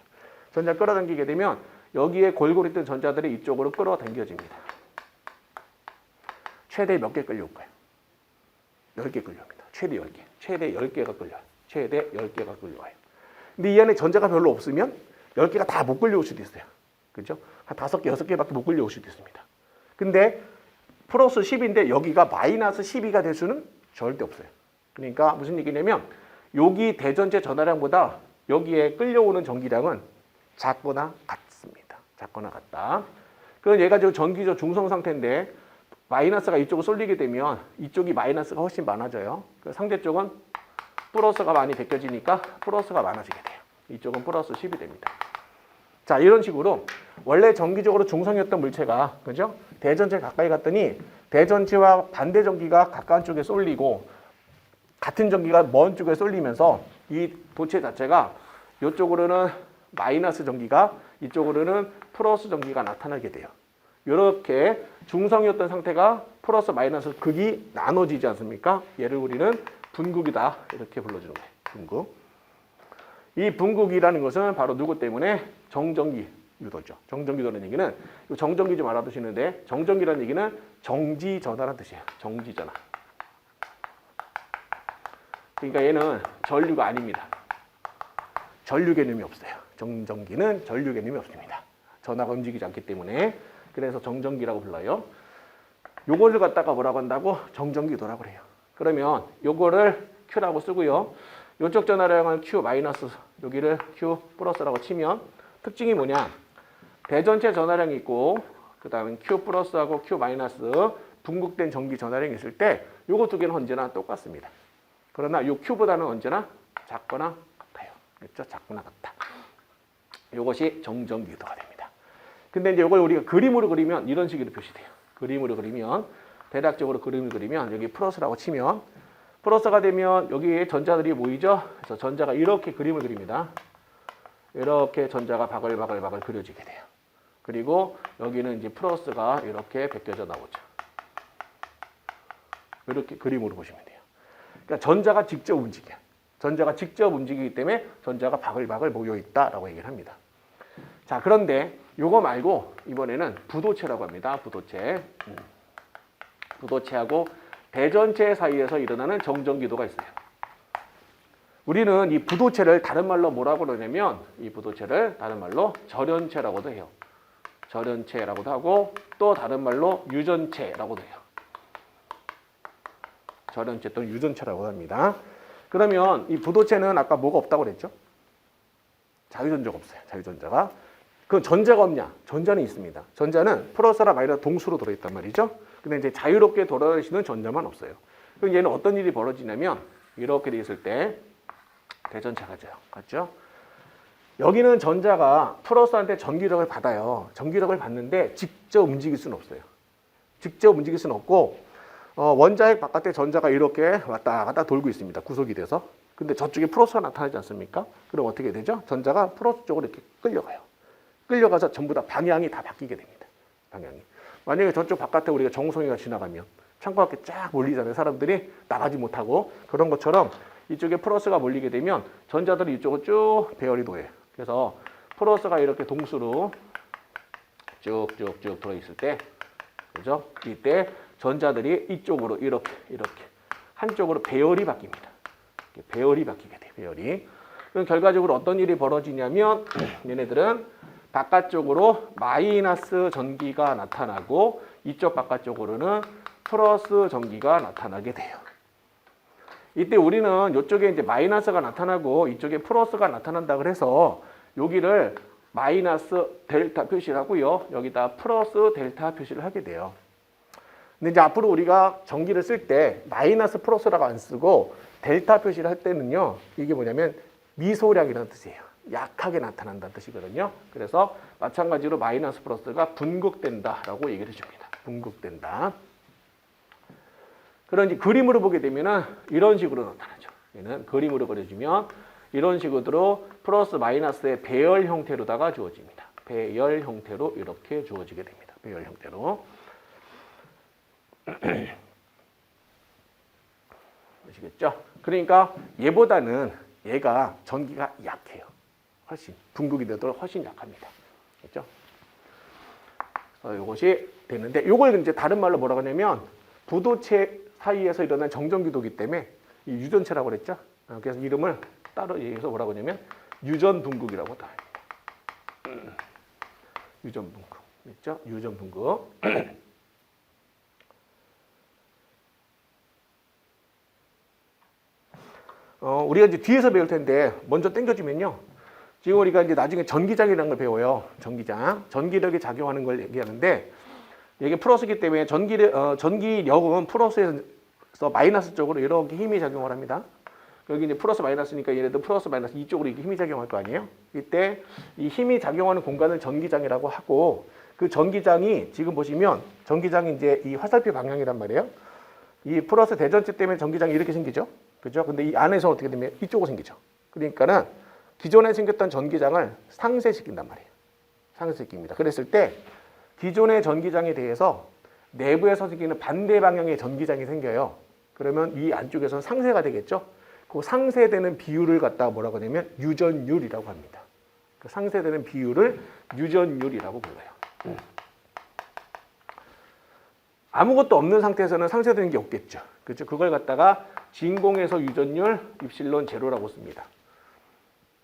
전자가 끌어당기게 되면 여기에 골고루 있던 전자들이 이쪽으로 끌어당겨집니다. 최대 몇 개 끌려올까요? 10개 끌려옵니다. 최대 10개. 최대 10개가 끌려요. 최대 10개가 끌려와요. 근데 이 안에 전자가 별로 없으면 10개가 다 못 끌려올 수도 있어요. 그죠? 한 5개, 6개밖에 못 끌려올 수도 있습니다. 근데 플러스 10인데 여기가 마이너스 12가 될 수는 절대 없어요. 그러니까 무슨 얘기냐면 여기 대전체 전하량보다 여기에 끌려오는 전기량은 작거나 같습니다. 작거나 같다. 그럼 얘가 지금 전기적 중성 상태인데 마이너스가 이쪽으로 쏠리게 되면 이쪽이 마이너스가 훨씬 많아져요. 상대 쪽은 플러스가 많이 벗겨지니까 플러스가 많아지게 돼요. 이쪽은 플러스 10이 됩니다. 자, 이런 식으로 원래 전기적으로 중성이었던 물체가, 그죠? 대전체 가까이 갔더니 대전체와 반대 전기가 가까운 쪽에 쏠리고 같은 전기가 먼 쪽에 쏠리면서 이 도체 자체가 이쪽으로는 마이너스 전기가, 이쪽으로는 플러스 전기가 나타나게 돼요. 이렇게 중성이었던 상태가 플러스 마이너스 극이 나눠지지 않습니까? 얘를 우리는 분극이다 이렇게 불러주는 거예요. 분극. 이 분극이라는 것은 바로 누구 때문에? 정전기 유도죠. 정전기도라는 얘기는 정전기 좀 알아두시는데, 정전기라는 얘기는 정지전하라는 뜻이에요. 정지전하. 그러니까 얘는 전류가 아닙니다. 전류 개념이 없어요. 정전기는 전류 개념이 없습니다. 전하가 움직이지 않기 때문에. 그래서 정전기라고 불러요. 요거를 갖다가 뭐라고 한다고? 정전기도라고 그래요. 그러면 요거를 Q라고 쓰고요. 요쪽 전하량을 Q 마이너스, 여기를 Q 플러스라고 치면 특징이 뭐냐? 대전체 전하량이 있고 그 다음에 Q 플러스하고 Q 마이너스 분극된 전기 전하량이 있을 때 요거 두 개는 언제나 똑같습니다. 그러나 요 Q보다는 언제나 작거나 같아요. 그렇죠? 작거나 같다. 요것이 정전기도가 됩니다. 근데 이제 이걸 우리가 그림으로 그리면 이런 식으로 표시돼요. 그림으로 그리면, 대략적으로 그림을 그리면 여기 플러스라고 치면 플러스가 되면 여기에 전자들이 모이죠. 그래서 전자가 이렇게 그림을 그립니다. 이렇게 전자가 바글바글 그려지게 돼요. 그리고 여기는 이제 플러스가 이렇게 벗겨져 나오죠. 이렇게 그림으로 보시면 돼요. 그러니까 전자가 직접 움직여요. 전자가 직접 움직이기 때문에 전자가 바글바글 모여있다라고 얘기를 합니다. 자, 그런데 요거 말고 이번에는 부도체라고 합니다. 부도체. 부도체하고 대전체 사이에서 일어나는 정전기도가 있어요. 우리는 이 부도체를 다른 말로 뭐라고 그러냐면 이 부도체를 다른 말로 절연체라고도 해요. 절연체라고도 하고 또 다른 말로 유전체라고도 해요. 절연체 또는 유전체라고 합니다. 그러면 이 부도체는 아까 뭐가 없다고 그랬죠? 자유전자가 없어요. 자유전자가. 그럼 전자가 없냐? 전자는 있습니다. 전자는 플러스나 마이너스 동수로 들어있단 말이죠. 근데 이제 자유롭게 돌아다니는 전자만 없어요. 그럼 얘는 어떤 일이 벌어지냐면 이렇게 돼 있을 때 대전체가 져요. 맞죠? 여기는 전자가 플러스한테 전기력을 받아요. 전기력을 받는데 직접 움직일 수는 없어요. 직접 움직일 수는 없고 원자핵 바깥에 전자가 이렇게 왔다 갔다 돌고 있습니다. 구속이 돼서. 근데 저쪽에 플러스가 나타나지 않습니까? 그럼 어떻게 되죠? 전자가 플러스 쪽으로 이렇게 끌려가요. 끌려가서 전부 다 방향이 다 바뀌게 됩니다. 방향이. 만약에 저쪽 바깥에 우리가 정우성이가 지나가면 창과 밖에 쫙 몰리잖아요. 사람들이 나가지 못하고. 그런 것처럼 이쪽에 플러스가 몰리게 되면 전자들이 이쪽으로 쭉 배열이 도해요. 그래서 플러스가 이렇게 동수로 쭉쭉쭉 들어있을 때, 그죠? 이때 전자들이 이쪽으로 이렇게 한쪽으로 배열이 바뀝니다. 배열이 바뀌게 돼요. 배열이. 그럼 결과적으로 어떤 일이 벌어지냐면 얘네들은 바깥쪽으로 마이너스 전기가 나타나고 이쪽 바깥쪽으로는 플러스 전기가 나타나게 돼요. 이때 우리는 이쪽에 이제 마이너스가 나타나고 이쪽에 플러스가 나타난다 그래서 여기를 마이너스 델타 표시를 하고요. 여기다 플러스 델타 표시를 하게 돼요. 근데 이제 앞으로 우리가 전기를 쓸 때 마이너스 플러스라고 안 쓰고 델타 표시를 할 때는요. 이게 뭐냐면 미소량이라는 뜻이에요. 약하게 나타난다는 뜻이거든요. 그래서 마찬가지로 마이너스 플러스가 분극된다라고 얘기를 해줍니다. 분극된다. 그런 이제 그림으로 보게 되면은 이런 식으로 나타나죠. 얘는 그림으로 그려주면 이런 식으로 플러스 마이너스의 배열 형태로다가 주어집니다. 배열 형태로 이렇게 주어지게 됩니다. 배열 형태로. 아시겠죠? 그러니까 얘보다는 얘가 전기가 약해요. 훨씬. 분극이 되도록 훨씬 약합니다. 그렇죠? 그래서 이것이 되는데 이걸 이제 다른 말로 뭐라고 하냐면 부도체 사이에서 일어난 정전기도기 때문에 이 유전체라고 그랬죠? 그래서 이름을 따로 얘기해서 뭐라고 하냐면 유전분극이라고 합니다. 유전분극. 있죠? 유전분극. 우리가 이제 뒤에서 배울 텐데 먼저 당겨주면요. 지금 우리가 이제 나중에 전기장이라는 걸 배워요. 전기장. 전기력이 작용하는 걸 얘기하는데 이게 플러스이기 때문에 전기력은 플러스에서 마이너스 쪽으로 이렇게 힘이 작용을 합니다. 여기 이제 플러스 마이너스니까 얘네도 플러스 마이너스 이쪽으로 이렇게 힘이 작용할 거 아니에요? 이때 이 힘이 작용하는 공간을 전기장이라고 하고 그 전기장이 지금 보시면 전기장이 이제 이 화살표 방향이란 말이에요. 이 플러스 대전체 때문에 전기장이 이렇게 생기죠. 그죠? 근데 이 안에서 어떻게 되면 이쪽으로 생기죠. 그러니까는 기존에 생겼던 전기장을 상쇄시킨단 말이에요. 상쇄시킵니다. 그랬을 때 기존의 전기장에 대해서 내부에서 생기는 반대 방향의 전기장이 생겨요. 그러면 이 안쪽에서는 상쇄가 되겠죠. 그 상쇄되는 비율을 갖다가 뭐라고 하냐면 유전율이라고 합니다. 그 상쇄되는 비율을 유전율이라고 불러요. 아무것도 없는 상태에서는 상쇄되는 게 없겠죠. 그렇죠? 그걸 갖다가 진공에서 유전율 입실론 제로라고 씁니다.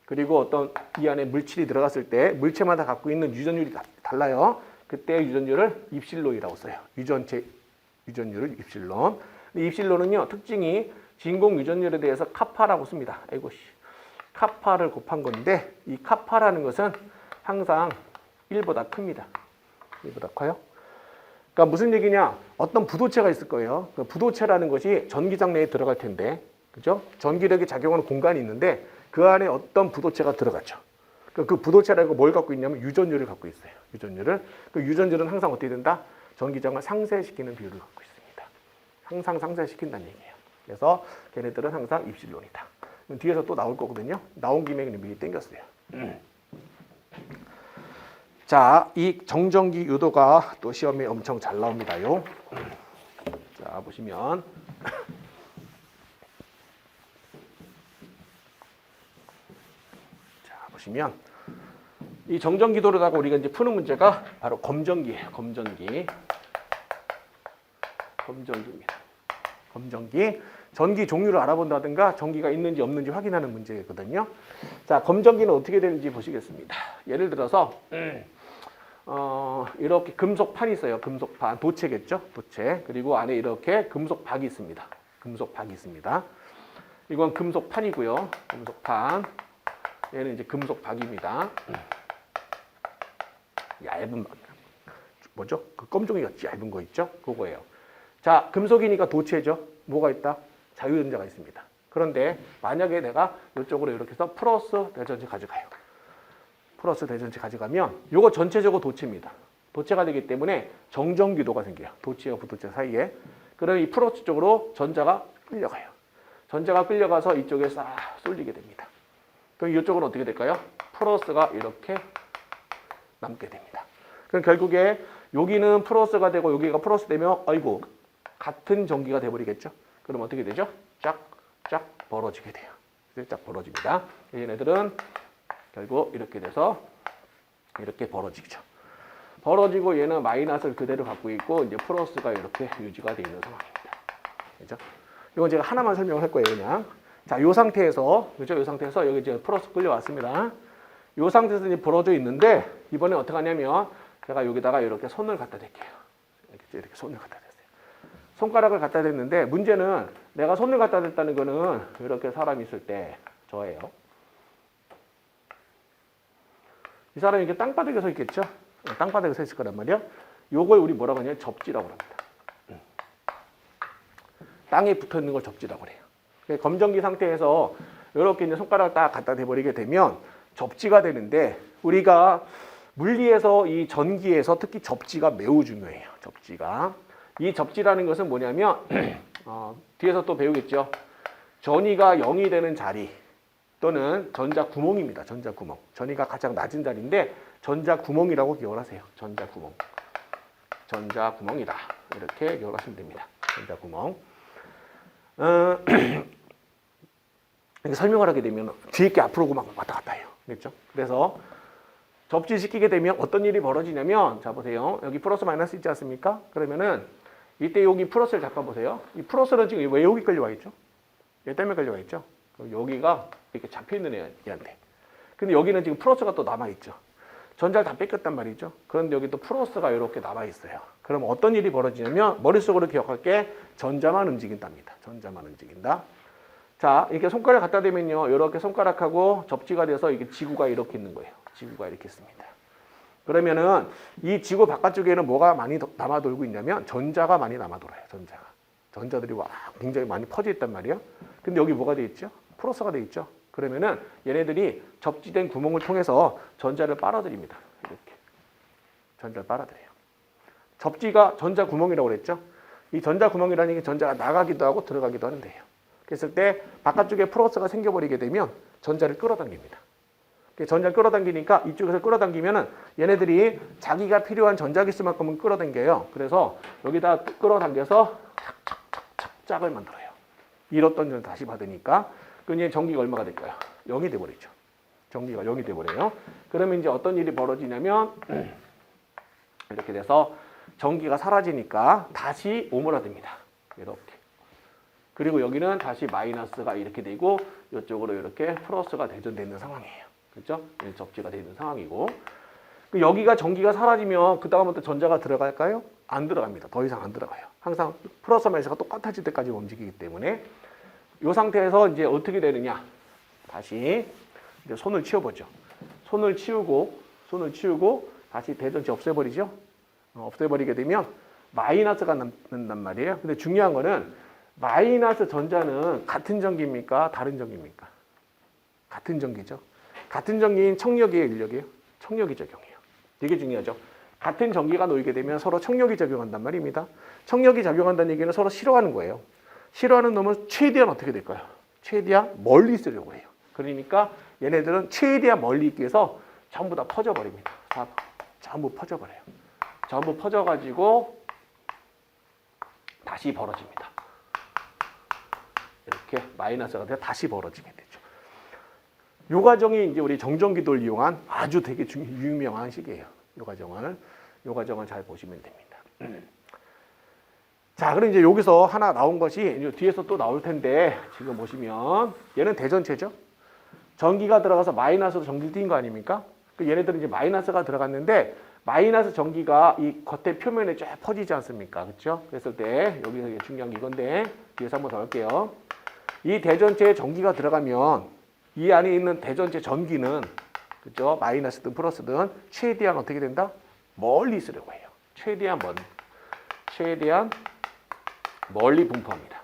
그리고 어떤 이 안에 물질이 들어갔을 때 물체마다 갖고 있는 유전율이 달라요. 그때 유전율을 입실론이라고 써요. 유전체 유전율을 입실론. 근데 입실론은요 특징이 진공 유전율에 대해서 카파라고 씁니다. 아이고씨, 카파를 곱한 건데 이 카파라는 것은 항상 1보다 큽니다. 1보다 커요. 그러니까 무슨 얘기냐? 어떤 부도체가 있을 거예요. 그 부도체라는 것이 전기장 내에 들어갈 텐데, 그죠? 전기력이 작용하는 공간이 있는데 그 안에 어떤 부도체가 들어갔죠. 그 부도체라는 뭘 갖고 있냐면 유전율을 갖고 있어요. 유전율을. 그 유전율은 항상 어떻게 된다? 전기장을 상쇄시키는 비율을 갖고 있습니다. 항상 상쇄시킨다는 얘기예요. 그래서 걔네들은 항상 입실론이다. 뒤에서 또 나올 거거든요. 나온 김에 그냥 미리 땡겼어요. 자, 이 정전기 유도가 또 시험에 엄청 잘 나옵니다요. 자, 보시면 보시면 이 정전기도로다가 우리가 이제 푸는 문제가 바로 검전기예요. 검전기입니다. 검전기. 전기 종류를 알아본다든가 전기가 있는지 없는지 확인하는 문제거든요. 자, 검전기는 어떻게 되는지 보시겠습니다. 예를 들어서 이렇게 금속판이 있어요. 금속판, 도체겠죠? 도체. 그리고 안에 이렇게 금속박이 있습니다. 금속박이 있습니다. 이건 금속판이고요. 금속판. 얘는 이제 금속박입니다. 얇은 뭐죠? 그 껌종이 같이 얇은 거 있죠? 그거예요. 자, 금속이니까 도체죠. 뭐가 있다? 자유전자가 있습니다. 그런데 만약에 내가 이쪽으로 이렇게 해서 플러스 대전체 가져가요. 플러스 대전체 가져가면 이거 전체적으로 도체입니다. 도체가 되기 때문에 정전기도가 생겨요. 도체와 부도체 사이에. 그러면 이 플러스 쪽으로 전자가 끌려가요. 전자가 끌려가서 이쪽에 싹 쏠리게 됩니다. 그럼 이쪽은 어떻게 될까요? 플러스가 이렇게 남게 됩니다. 그럼 결국에 여기는 플러스가 되고 여기가 플러스 되면 아이고 같은 전기가 돼버리겠죠. 그럼 어떻게 되죠? 쫙 벌어지게 돼요. 쫙 벌어집니다. 얘네들은 결국 이렇게 돼서 이렇게 벌어지죠. 벌어지고 얘는 마이너스를 그대로 갖고 있고 이제 플러스가 이렇게 유지가 되어 있는 상황입니다. 그죠? 이건 제가 하나만 설명을 할 거예요, 그냥. 자, 이 상태에서 그죠? 이 상태에서 여기 이제 플러스 끌려왔습니다. 이 상태에서 이제 벌어져 있는데 이번에 어떻게 하냐면 제가 여기다가 이렇게 손을 갖다 댈게요. 이렇게 손을 갖다 댔어요. 손가락을 갖다 댔는데 문제는 내가 손을 갖다 댔다는 거는 이렇게 사람이 있을 때 저예요. 이 사람이 이렇게 땅바닥에 서 있겠죠? 땅바닥에 서 있을 거란 말이야. 요걸 우리 뭐라고 하냐면 접지라고 합니다. 땅에 붙어 있는 걸 접지라고 해요. 검정기 상태에서 이렇게 이제 손가락을 딱 갖다 대버리게 되면 접지가 되는데 우리가 물리에서 이 전기에서 특히 접지가 매우 중요해요. 접지가. 이 접지라는 것은 뭐냐면 뒤에서 또 배우겠죠. 전위가 0이 되는 자리 또는 전자구멍입니다. 전자구멍. 전위가 가장 낮은 자리인데 전자구멍이라고 기억을 하세요. 전자구멍. 전자구멍이다. 이렇게 기억을 하시면 됩니다. 전자구멍. 이렇게 설명을 하게 되면 뒤에 게 앞으로 막 왔다 갔다 해요. 그렇죠? 그래서 접지시키게 되면 어떤 일이 벌어지냐면 자 보세요. 여기 플러스 마이너스 있지 않습니까? 그러면은 이때 여기 플러스를 잠깐 보세요. 이 플러스는 지금 왜 여기 끌려와 있죠? 얘 때문에 끌려와 있죠? 여기가 이렇게 잡혀있는 얘한테. 근데 여기는 지금 플러스가 또 남아있죠. 전자를 다 뺏겼단 말이죠. 그런데 여기 또 플러스가 이렇게 남아있어요. 그럼 어떤 일이 벌어지냐면 머릿속으로 기억할 게 전자만 움직인답니다. 전자만 움직인다. 자, 이렇게 손가락 갖다 대면요. 이렇게 손가락하고 접지가 돼서 이게 지구가 이렇게 있는 거예요. 지구가 이렇게 있습니다. 그러면은 이 지구 바깥쪽에는 뭐가 많이 남아 돌고 있냐면 전자가 많이 남아 돌아요. 전자가. 전자들이 와 굉장히 많이 퍼져 있단 말이에요. 근데 여기 뭐가 돼 있죠? 플러스가 돼 있죠. 그러면은 얘네들이 접지된 구멍을 통해서 전자를 빨아들입니다. 이렇게. 전자를 빨아들여요. 접지가 전자 구멍이라고 그랬죠. 이 전자 구멍이라는 게 전자가 나가기도 하고 들어가기도 하는데요. 그랬을 때 바깥쪽에 플러스가 생겨버리게 되면 전자를 끌어당깁니다. 전자를 끌어당기니까 이쪽에서 끌어당기면은 얘네들이 자기가 필요한 전자기수만큼은 끌어당겨요. 그래서 여기다 끌어당겨서 착착착착 을 만들어요. 잃었던 전을 다시 받으니까 그냥 전기가 얼마가 될까요? 0이 돼버리죠. 전기가 0이 돼버려요. 그러면 이제 어떤 일이 벌어지냐면 이렇게 돼서 전기가 사라지니까 다시 오므라듭니다. 이렇게. 그리고 여기는 다시 마이너스가 이렇게 되고 이쪽으로 이렇게 플러스가 대전되는 상황이에요. 그렇죠? 접지가 되는 상황이고 여기가 전기가 사라지면 그 다음부터 전자가 들어갈까요? 안 들어갑니다. 더 이상 안 들어가요. 항상 플러스 마이너스가 똑같아질 때까지 움직이기 때문에 이 상태에서 이제 어떻게 되느냐? 다시 이제 손을 치워보죠. 손을 치우고 다시 대전체 없애버리죠. 없애버리게 되면 마이너스가 남는단 말이에요. 근데 중요한 거는 마이너스 전자는 같은 전기입니까? 다른 전기입니까? 같은 전기죠. 같은 전기인 청력이에요, 인력이에요? 청력이 적용해요. 되게 중요하죠. 같은 전기가 놓이게 되면 서로 청력이 작용한단 말입니다. 청력이 작용한다는 얘기는 서로 싫어하는 거예요. 싫어하는 놈은 최대한 어떻게 될까요? 최대한 멀리 있으려고 해요. 그러니까 얘네들은 최대한 멀리 있기 위해서 전부 다 퍼져버립니다. 전부 퍼져버려요. 전부 퍼져가지고 다시 벌어집니다. 이렇게 마이너스가 돼서 다시 벌어지게 되죠. 이 과정이 이제 우리 정전기도를 이용한 아주 되게 유명한 식이에요. 이 과정을 잘 보시면 됩니다. 자, 그럼 이제 여기서 하나 나온 것이 이제 뒤에서 또 나올 텐데 지금 보시면 얘는 대전체죠. 전기가 들어가서 마이너스로 전기를 띈 거 아닙니까? 그 얘네들은 이제 마이너스가 들어갔는데 마이너스 전기가 이 겉에 표면에 쫙 퍼지지 않습니까? 그렇죠? 그랬을 때 여기서 중요한 게 이건데 뒤에서 한번 더 할게요. 이 대전체에 전기가 들어가면 이 안에 있는 대전체 전기는 그렇죠? 마이너스든 플러스든 최대한 어떻게 된다? 멀리 있으려고 해요. 최대한 멀리 분포합니다.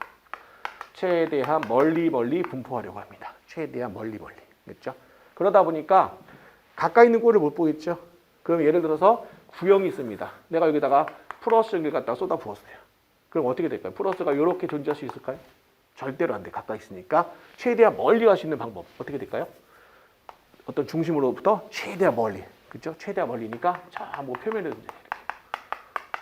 최대한 멀리 분포하려고 합니다. 최대한 멀리. 그렇죠? 그러다 보니까 가까이 있는 꼴을 못 보겠죠? 그럼 예를 들어서 구형이 있습니다. 내가 여기다가 플러스 전기를 갖다가 쏟아 부었어요. 그럼 어떻게 될까요? 플러스가 이렇게 존재할 수 있을까요? 절대로 안 돼. 가까이 있으니까 최대한 멀리 갈 수 있는 방법 어떻게 될까요? 어떤 중심으로부터 최대한 멀리. 그렇죠? 최대한 멀리니까 저 뭐 표면에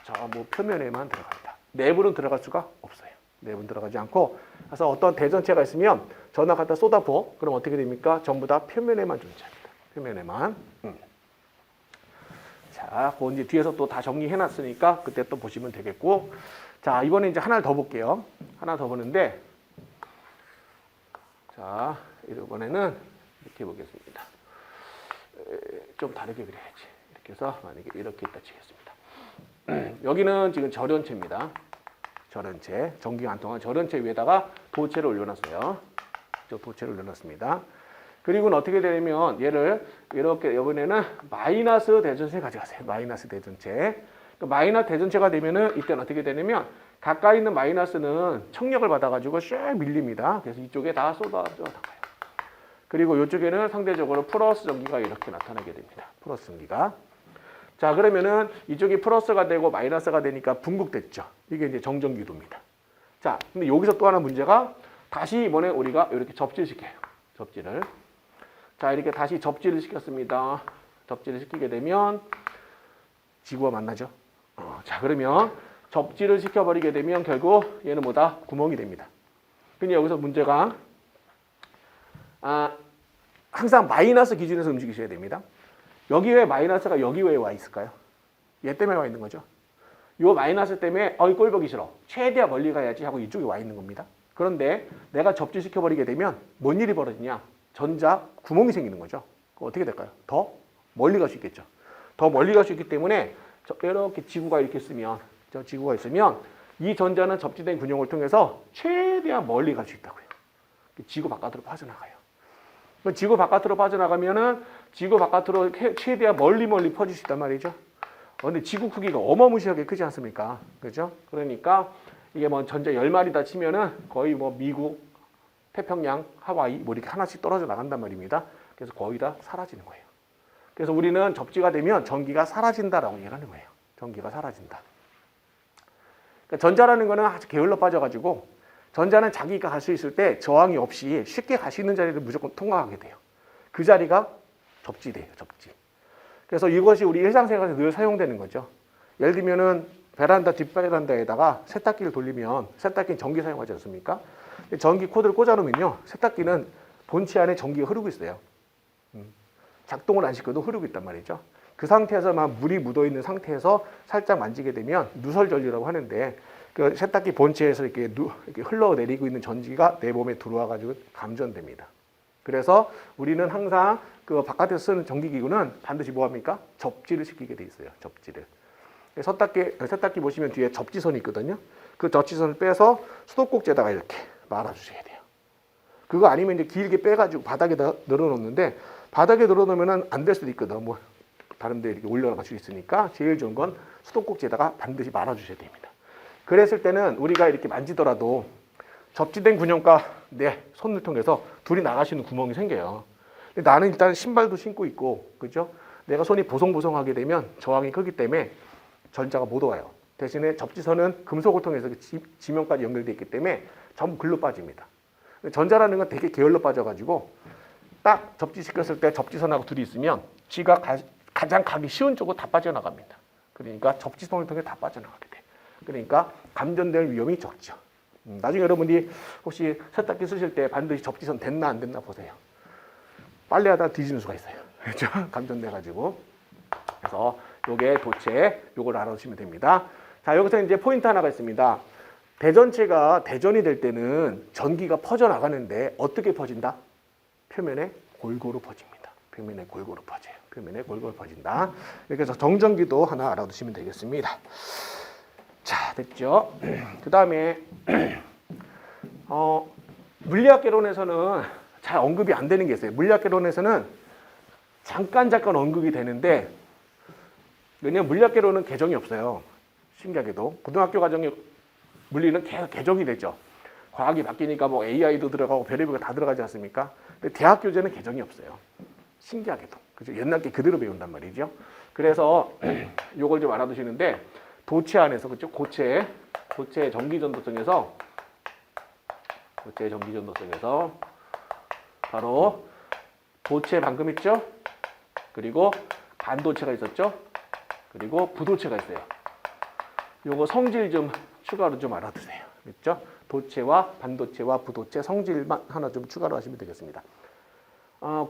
저 뭐 표면에만 들어갑니다. 내부는 들어갈 수가 없어요. 내부는 들어가지 않고 그래서 어떤 대전체가 있으면 전화 갖다 쏟아 부어. 그럼 어떻게 됩니까? 전부 다 표면에만 존재합니다. 표면에만. 자, 그거 이제 뒤에서 또 다 정리해놨으니까 그때 또 보시면 되겠고. 자, 이번에 이제 하나를 더 볼게요. 하나 더 보는데, 자, 이번에는 이렇게 보겠습니다. 좀 다르게 그려야지. 이렇게 해서 만약에 이렇게 있다 치겠습니다. 여기는 지금 절연체입니다. 절연체, 전기가 안 통한 절연체 위에다가 도체를 올려놨어요. 저 도체를 올려놨습니다. 그리고는 어떻게 되냐면 얘를 이렇게 이번에는 마이너스 대전체 가져가세요. 마이너스 대전체. 마이너스 대전체가 되면은 이때는 어떻게 되냐면 가까이 있는 마이너스는 청력을 받아가지고 쫙 밀립니다. 그래서 이쪽에 다 쏟아져 나가요. 그리고 이쪽에는 상대적으로 플러스 전기가 이렇게 나타나게 됩니다. 플러스 전기가. 자, 그러면은 이쪽이 플러스가 되고 마이너스가 되니까 분극됐죠. 이게 이제 정전기도입니다. 자, 근데 여기서 또 하나 문제가 다시 이번에 우리가 이렇게 접지를 시켜요. 접지를. 자, 이렇게 다시 접지를 시켰습니다. 접지를 시키게 되면 지구와 만나죠. 자, 그러면 접지를 시켜버리게 되면 결국 얘는 뭐다? 구멍이 됩니다. 근데 여기서 문제가 항상 마이너스 기준에서 움직이셔야 됩니다. 여기 왜 마이너스가 여기 왜 와 있을까요? 얘 때문에 와 있는 거죠. 이 마이너스 때문에 이 꼴 보기 싫어. 최대한 멀리 가야지 하고 이쪽에 와 있는 겁니다. 그런데 내가 접지시켜버리게 되면 뭔 일이 벌어지냐? 전자 구멍이 생기는 거죠. 그럼 어떻게 될까요? 더 멀리 갈 수 있겠죠. 더 멀리 갈 수 있기 때문에 이렇게 지구가 이렇게 있으면 저 지구가 있으면 이 전자는 접지된 균형을 통해서 최대한 멀리 갈 수 있다고요. 지구 바깥으로 빠져나가요. 지구 바깥으로 빠져나가면은 지구 바깥으로 최대한 멀리 퍼질 수 있단 말이죠. 근데 지구 크기가 어마무시하게 크지 않습니까? 그죠? 그러니까 이게 뭐 전자 10마리다 치면은 거의 뭐 미국, 태평양, 하와이 뭐 이렇게 하나씩 떨어져 나간단 말입니다. 그래서 거의 다 사라지는 거예요. 그래서 우리는 접지가 되면 전기가 사라진다라고 얘기하는 거예요. 전기가 사라진다. 그러니까 전자라는 거는 아주 게을러 빠져가지고 전자는 자기가 갈 수 있을 때 저항이 없이 쉽게 갈 수 있는 자리를 무조건 통과하게 돼요. 그 자리가 접지돼요. 접지. 그래서 이것이 우리 일상생활에서 늘 사용되는 거죠. 예를 들면은 베란다 뒷베란다에다가 세탁기를 돌리면 세탁기는 전기 사용하지 않습니까? 전기 코드를 꽂아놓으면요. 세탁기는 본체 안에 전기가 흐르고 있어요. 작동을 안 시켜도 흐르고 있단 말이죠. 그 상태에서만 물이 묻어있는 상태에서 살짝 만지게 되면 누설전류라고 하는데 그 세탁기 본체에서 이렇게 흘러내리고 있는 전기가 내 몸에 들어와가지고 감전됩니다. 그래서 우리는 항상 그 바깥에서 쓰는 전기기구는 반드시 뭐합니까? 접지를 시키게 돼 있어요. 접지를. 세탁기 보시면 뒤에 접지선이 있거든요. 그 접지선을 빼서 수도꼭지에다가 이렇게 말아주셔야 돼요. 그거 아니면 이제 길게 빼가지고 바닥에다 늘어놓는데 바닥에 늘어놓으면 안 될 수도 있거든. 뭐 다른 데 이렇게 올려나갈 수 있으니까 제일 좋은 건 수도꼭지에다가 반드시 말아주셔야 됩니다. 그랬을 때는 우리가 이렇게 만지더라도 접지된 균형과 내 손을 통해서 둘이 나갈 수 있는 구멍이 생겨요. 근데 나는 일단 신발도 신고 있고, 그죠? 내가 손이 보송보송하게 되면 저항이 크기 때문에 전자가 못 와요. 대신에 접지선은 금속을 통해서 지면까지 연결되어 있기 때문에 전부 글로 빠집니다. 전자라는 건 되게 게을러 빠져가지고 딱 접지시켰을 때 접지선하고 둘이 있으면 지가 가장 가기 쉬운 쪽으로 다 빠져나갑니다. 그러니까 접지선을 통해 다 빠져나가게 돼요. 그러니까 감전될 위험이 적죠. 나중에 여러분이 혹시 세탁기 쓰실 때 반드시 접지선 됐나 안 됐나 보세요. 빨래하다 뒤지는 수가 있어요. 그렇죠? 감전돼가지고. 그래서 요게 도체, 요걸 알아두시면 됩니다. 자, 여기서 이제 포인트 하나가 있습니다. 대전체가 대전이 될 때는 전기가 퍼져나가는데 어떻게 퍼진다? 표면에 골고루 퍼집니다. 표면에 골고루 퍼져요. 표면에 골고루 퍼진다. 이렇게 해서 정전기도 하나 알아두시면 되겠습니다. 자, 됐죠? 그 다음에 물리학개론에서는 잘 언급이 안 되는 게 있어요. 물리학개론에서는 잠깐 언급이 되는데, 왜냐면 물리학개론은 개정이 없어요. 신기하게도 고등학교 과정에 물리는 계속 개정이 되죠. 과학이 바뀌니까 뭐 AI도 들어가고 별의별 다 들어가지 않습니까? 근데 대학 교재는 개정이 없어요. 신기하게도. 그죠? 옛날 게 그대로 배운단 말이죠. 그래서 요걸 좀 알아두시는데, 도체 안에서, 그죠? 고체 전기전도성에서 바로 도체 방금 있죠? 그리고 반도체가 있었죠? 그리고 부도체가 있어요. 요거 성질 좀 추가로 좀 알아두세요. 그렇죠? 도체와 반도체와 부도체 성질만 하나 좀 추가로 하시면 되겠습니다.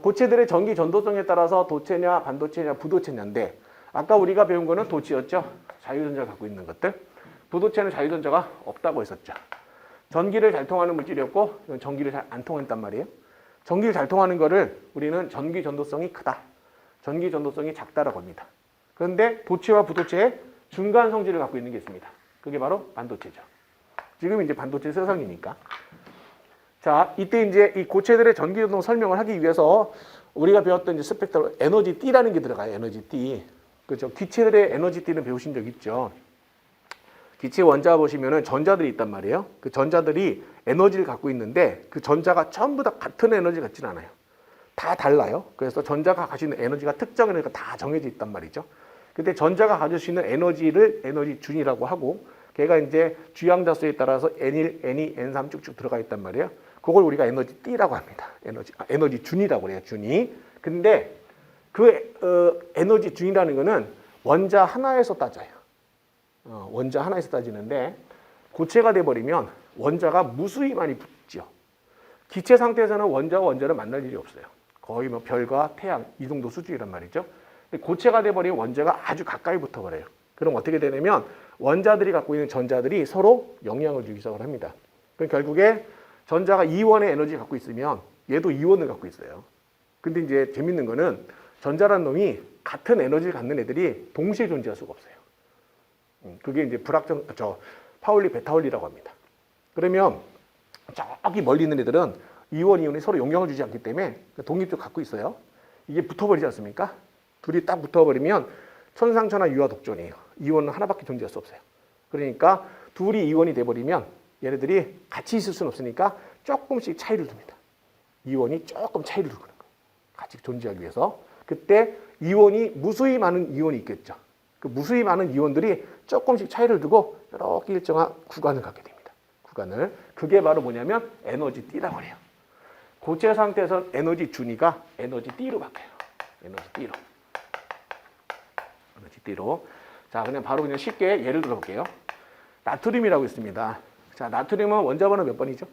고체들의 전기 전도성에 따라서 도체냐 반도체냐 부도체냐인데, 아까 우리가 배운 거는 도체였죠. 자유전자를 갖고 있는 것들. 부도체는 자유전자가 없다고 했었죠. 전기를 잘 통하는 물질이었고, 이건 전기를 잘 안 통했단 말이에요. 전기를 잘 통하는 거를 우리는 전기 전도성이 크다, 전기 전도성이 작다라고 합니다. 그런데 도체와 부도체의 중간 성질을 갖고 있는 게 있습니다. 그게 바로 반도체죠. 지금 이제 반도체 세상이니까. 자, 이때 이제 이 고체들의 전기 전도 설명을 하기 위해서 우리가 배웠던 이제 스펙트럴 에너지 T라는 게 들어가요. 에너지 T. 그렇죠. 기체들의 에너지 T는 배우신 적 있죠. 기체 원자 보시면은 전자들이 있단 말이에요. 그 전자들이 에너지를 갖고 있는데 그 전자가 전부 다 같은 에너지 같지는 않아요. 다 달라요. 그래서 전자가 가지는 에너지가 특정 에너지가 다 정해져 있단 말이죠. 근데 전자가 가질 수 있는 에너지를 에너지 준이라고 하고, 걔가 이제 주양자수에 따라서 N1, N2, N3 쭉쭉 들어가 있단 말이에요. 그걸 우리가 에너지 T라고 합니다. 에너지 준이라고 그래요. 준이. 근데 그 에너지 준이라는 거는 원자 하나에서 따져요. 원자 하나에서 따지는데, 고체가 돼버리면 원자가 무수히 많이 붙죠. 기체 상태에서는 원자와 원자를 만날 일이 없어요. 거의 뭐 별과 태양 이 정도 수준이란 말이죠. 근데 고체가 돼버리면 원자가 아주 가까이 붙어버려요. 그럼 어떻게 되냐면 원자들이 갖고 있는 전자들이 서로 영향을 주기 시작을 합니다. 그럼 결국에 전자가 이원의 에너지를 갖고 있으면 얘도 이원을 갖고 있어요. 근데 이제 재밌는 거는 전자라는 놈이 같은 에너지를 갖는 애들이 동시에 존재할 수가 없어요. 그게 이제 파울리 베타울리라고 합니다. 그러면 저기 멀리 있는 애들은 이원, 이온이 서로 영향을 주지 않기 때문에 독립적 갖고 있어요. 이게 붙어버리지 않습니까? 둘이 딱 붙어버리면 천상천하 유화 독존이에요. 이원은 하나밖에 존재할 수 없어요. 그러니까 둘이 이원이 돼버리면 얘네들이 같이 있을 수는 없으니까 조금씩 차이를 둡니다. 이원이 조금 차이를 두는 거예요. 같이 존재하기 위해서. 그때 이원이 무수히 많은 이원이 있겠죠. 그 무수히 많은 이원들이 조금씩 차이를 두고 이렇게 일정한 구간을 갖게 됩니다. 구간을. 그게 바로 뭐냐면 에너지 T라고 해요. 고체 상태에서 에너지 준위가 에너지 T로 바뀌어요. 에너지 T로. 에너지 T로. 자, 그냥 바로 그냥 쉽게 예를 들어 볼게요. 나트륨이라고 있습니다. 자, 나트륨은 원자 번호 몇 번이죠?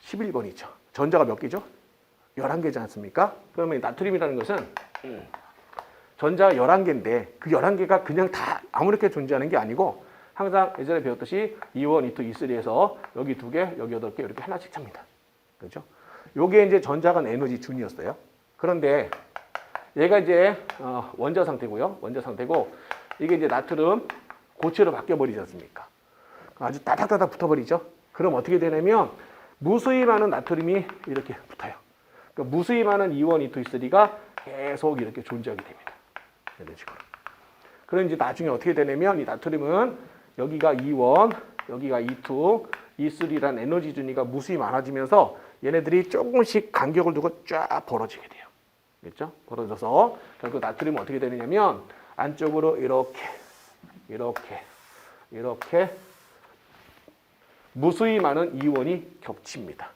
11번이죠. 전자가 몇 개죠? 11개지 않습니까? 그러면 나트륨이라는 것은 전자가 11개인데 그 11개가 그냥 다 아무렇게 존재하는 게 아니고, 항상 예전에 배웠듯이 E1, E2, E3에서 여기 2개, 여기 8개 이렇게 하나씩 찹니다. 그렇죠? 요게 이제 전자간 에너지 준이었어요. 그런데 얘가 이제 원자 상태고요. 원자 상태고, 이게 이제 나트륨 고체로 바뀌어 버리지 않습니까? 아주 따닥따닥 붙어버리죠. 그럼 어떻게 되냐면 무수히 많은 나트륨이 이렇게 붙어요. 그러니까 무수히 많은 E1, E2, E3가 계속 이렇게 존재하게 됩니다. 이런 식으로. 그럼 이제 나중에 어떻게 되냐면 이 나트륨은 여기가 E1, 여기가 E2, E3란 에너지 준위가 무수히 많아지면서 얘네들이 조금씩 간격을 두고 쫙 벌어지게 돼요. 그렇죠? 벌어져서 결국 나트륨은 어떻게 되느냐면 안쪽으로 이렇게 무수히 많은 E1이 겹칩니다.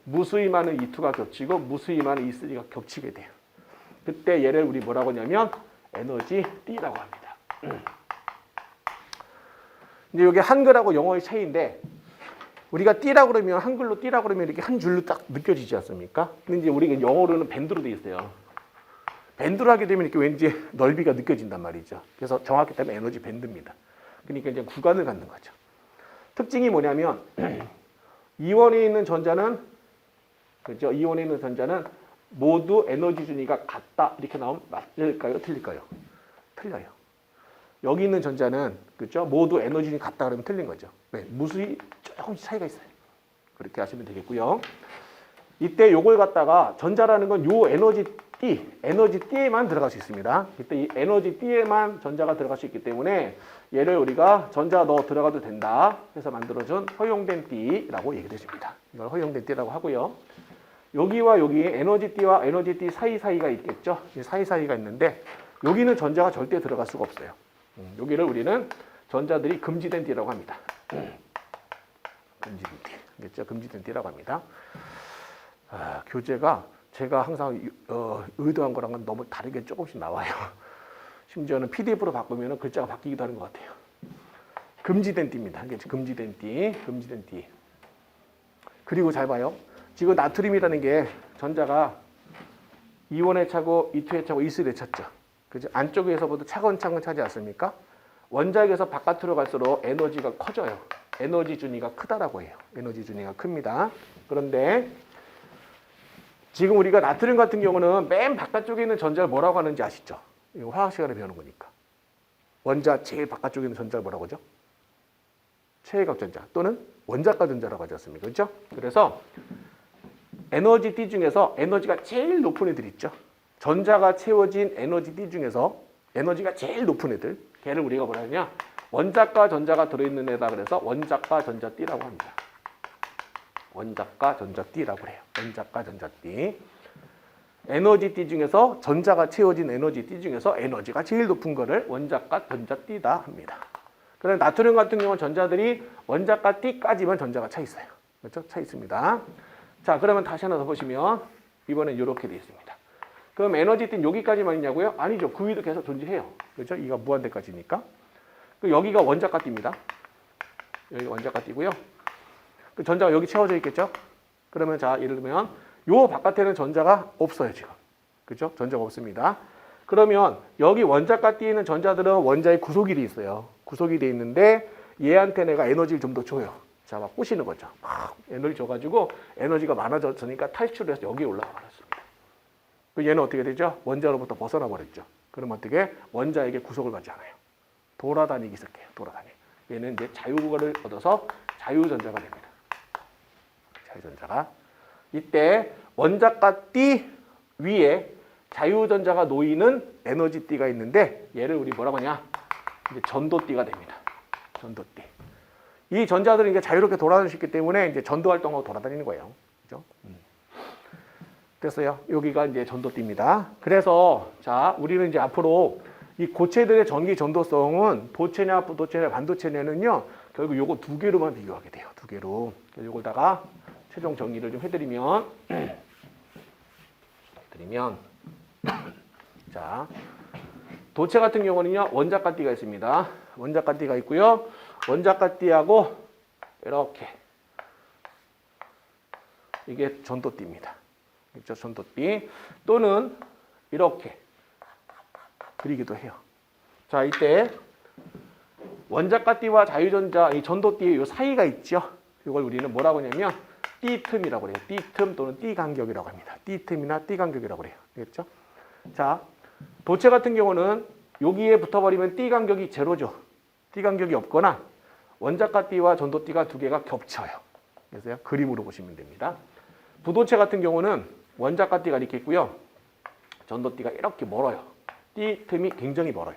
무수히 많은 E2가 겹치고 무수히 많은 E3가 겹치게 돼요. 그때 얘를 우리 뭐라고 하냐면 에너지 T라고 합니다. 이제 이게 한글하고 영어의 차이인데, 우리가 T라고 그러면 한글로 T라고 그러면 이렇게 한 줄로 딱 느껴지지 않습니까? 근데 이제 우리가 영어로는 밴드로 돼 있어요. 밴드로 하게 되면 이렇게 왠지 넓이가 느껴진단 말이죠. 그래서 정확히 따면 에너지 밴드입니다. 그러니까 이제 구간을 갖는 거죠. 특징이 뭐냐면 이원에 있는 전자는, 그렇죠? 이원에 있는 전자는 모두 에너지 준위가 같다 이렇게 나오면 맞을까요? 틀릴까요? 틀려요. 여기 있는 전자는 그렇죠? 모두 에너지 준위 같다 그러면 틀린 거죠. 네, 무수히 조금씩 차이가 있어요. 그렇게 하시면 되겠고요. 이때 요걸 갖다가 전자라는 건 요 에너지 띠에만 들어갈 수 있습니다. 이때 이 에너지 띠에만 전자가 들어갈 수 있기 때문에 얘를 우리가 전자 넣어 들어가도 된다 해서 만들어준 허용된 띠라고 얘기를 해줍니다. 이걸 허용된 띠라고 하고요. 여기와 여기 에너지 띠와 에너지 띠 사이사이가 있겠죠. 이 사이사이가 있는데 여기는 전자가 절대 들어갈 수가 없어요. 여기를 우리는 전자들이 금지된 띠라고 합니다. 금지된 띠. 알겠죠? 금지된 띠라고 합니다. 교재가 제가 항상 의도한 거랑은 너무 다르게 조금씩 나와요. 심지어는 PDF로 바꾸면 글자가 바뀌기도 하는 것 같아요. 금지된 띠입니다. 알겠죠? 금지된 띠, 금지된 띠. 그리고 잘 봐요. 지금 나트륨이라는 게 전자가 이원의 차고, 이투의 차고, 이슬의 차죠. 그죠? 안쪽에서부터 차근차근 차지 않습니까? 원자핵에서 바깥으로 갈수록 에너지가 커져요. 에너지 준위가 크다라고 해요. 에너지 준위가 큽니다. 그런데 지금 우리가 나트륨 같은 경우는 맨 바깥쪽에 있는 전자를 뭐라고 하는지 아시죠? 이거 화학 시간에 배우는 거니까. 원자 제일 바깥쪽에 있는 전자를 뭐라고 하죠? 최외각 전자 또는 원자가 전자라고 하지 않습니까? 그렇죠? 그래서 에너지 띠 중에서 에너지가 제일 높은 애들 있죠. 전자가 채워진 에너지 띠 중에서 에너지가 제일 높은 애들, 걔를 우리가 뭐라 하냐? 원자과 전자가 들어있는 애다 그래서 원자과 전자띠라고 합니다. 원자과 전자띠라고 해요. 원자과 전자띠. 에너지 띠 중에서 전자가 채워진 에너지 띠 중에서 에너지가 제일 높은 거를 원자과 전자띠다 합니다. 그런데 나트륨 같은 경우는 전자들이 원자과 띠까지만 전자가 차 있어요. 그렇죠? 차 있습니다. 자, 그러면 다시 하나 더 보시면 이번엔 이렇게 되어 있습니다. 그럼 에너지 띠는 여기까지만 있냐고요? 아니죠. 그 위도 계속 존재해요. 그렇죠? 이가 무한대까지니까. 여기가 원자과 띠입니다. 여기가 원자과 띠고요. 그 전자가 여기 채워져 있겠죠? 그러면 자, 예를 들면 요 바깥에는 전자가 없어요, 지금. 그렇죠? 전자가 없습니다. 그러면 여기 원자과 띠에 있는 전자들은 원자의 구속이 돼 있어요. 구속이 돼 있는데 얘한테 내가 에너지를 좀 더 줘요. 자, 막 꼬시는 거죠. 막 에너지 줘가지고 에너지가 많아졌으니까 탈출을 해서 여기에 올라가 버렸습니다. 그 얘는 어떻게 되죠? 원자로부터 벗어나 버렸죠. 그러면 어떻게? 원자에게 구속을 받지 않아요. 돌아다니기 시작해요. 돌아다니. 얘는 이제 자유를 얻어서 자유전자가 됩니다. 자유전자가. 이때 원자과 띠 위에 자유전자가 놓이는 에너지 띠가 있는데 얘를 우리 뭐라고 하냐? 이제 전도띠가 됩니다. 전도띠. 이 전자들은 이제 자유롭게 돌아다닐 수 있기 때문에 이제 전도 활동하고 돌아다니는 거예요. 그죠? 됐어요. 여기가 이제 전도띠입니다. 그래서 자, 우리는 이제 앞으로 이 고체들의 전기 전도성은 도체냐, 부도체냐, 반도체냐는요, 결국 요거 두 개로만 비교하게 돼요. 두 개로. 요걸다가 최종 정리를 좀 해드리면, 자, 도체 같은 경우는요, 원자과 띠가 있습니다. 원자과 띠가 있고요. 원자과 띠하고 이렇게 이게 전도띠입니다. 그렇죠? 전도띠 또는 이렇게 그리기도 해요. 자, 이때 원자과 띠와 자유전자, 이 전도띠의 이 사이가 있죠. 이걸 우리는 뭐라고 하냐면 띠틈이라고 해요. 띠틈 또는 띠간격이라고 합니다. 띠틈이나 띠간격이라고 해요. 알겠죠? 자, 도체 같은 경우는 여기에 붙어버리면 띠간격이 제로죠. 띠간격이 없거나 원자과 띠와 전도띠가 두 개가 겹쳐요. 그래서 그림으로 보시면 됩니다. 부도체 같은 경우는 원자과 띠가 이렇게 있고요. 전도띠가 이렇게 멀어요. 띠 틈이 굉장히 멀어요.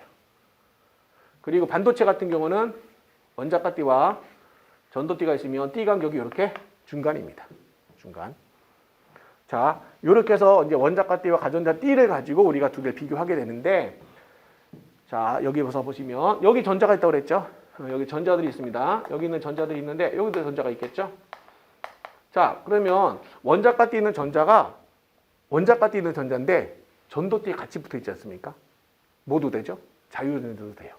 그리고 반도체 같은 경우는 원자과 띠와 전도띠가 있으면 띠 간격이 이렇게 중간입니다. 중간. 자, 이렇게 해서 이제 원자과 띠와 가전자 띠를 가지고 우리가 두 개를 비교하게 되는데, 자, 여기서 보시면 여기 전자가 있다고 그랬죠? 여기 전자들이 있습니다. 여기 있는 전자들이 있는데 여기도 전자가 있겠죠? 자, 그러면 원자과 띠 있는 전자가 원자과 띠 있는 전자인데 전도띠에 같이 붙어 있지 않습니까? 모두 되죠? 자유전자도 돼요.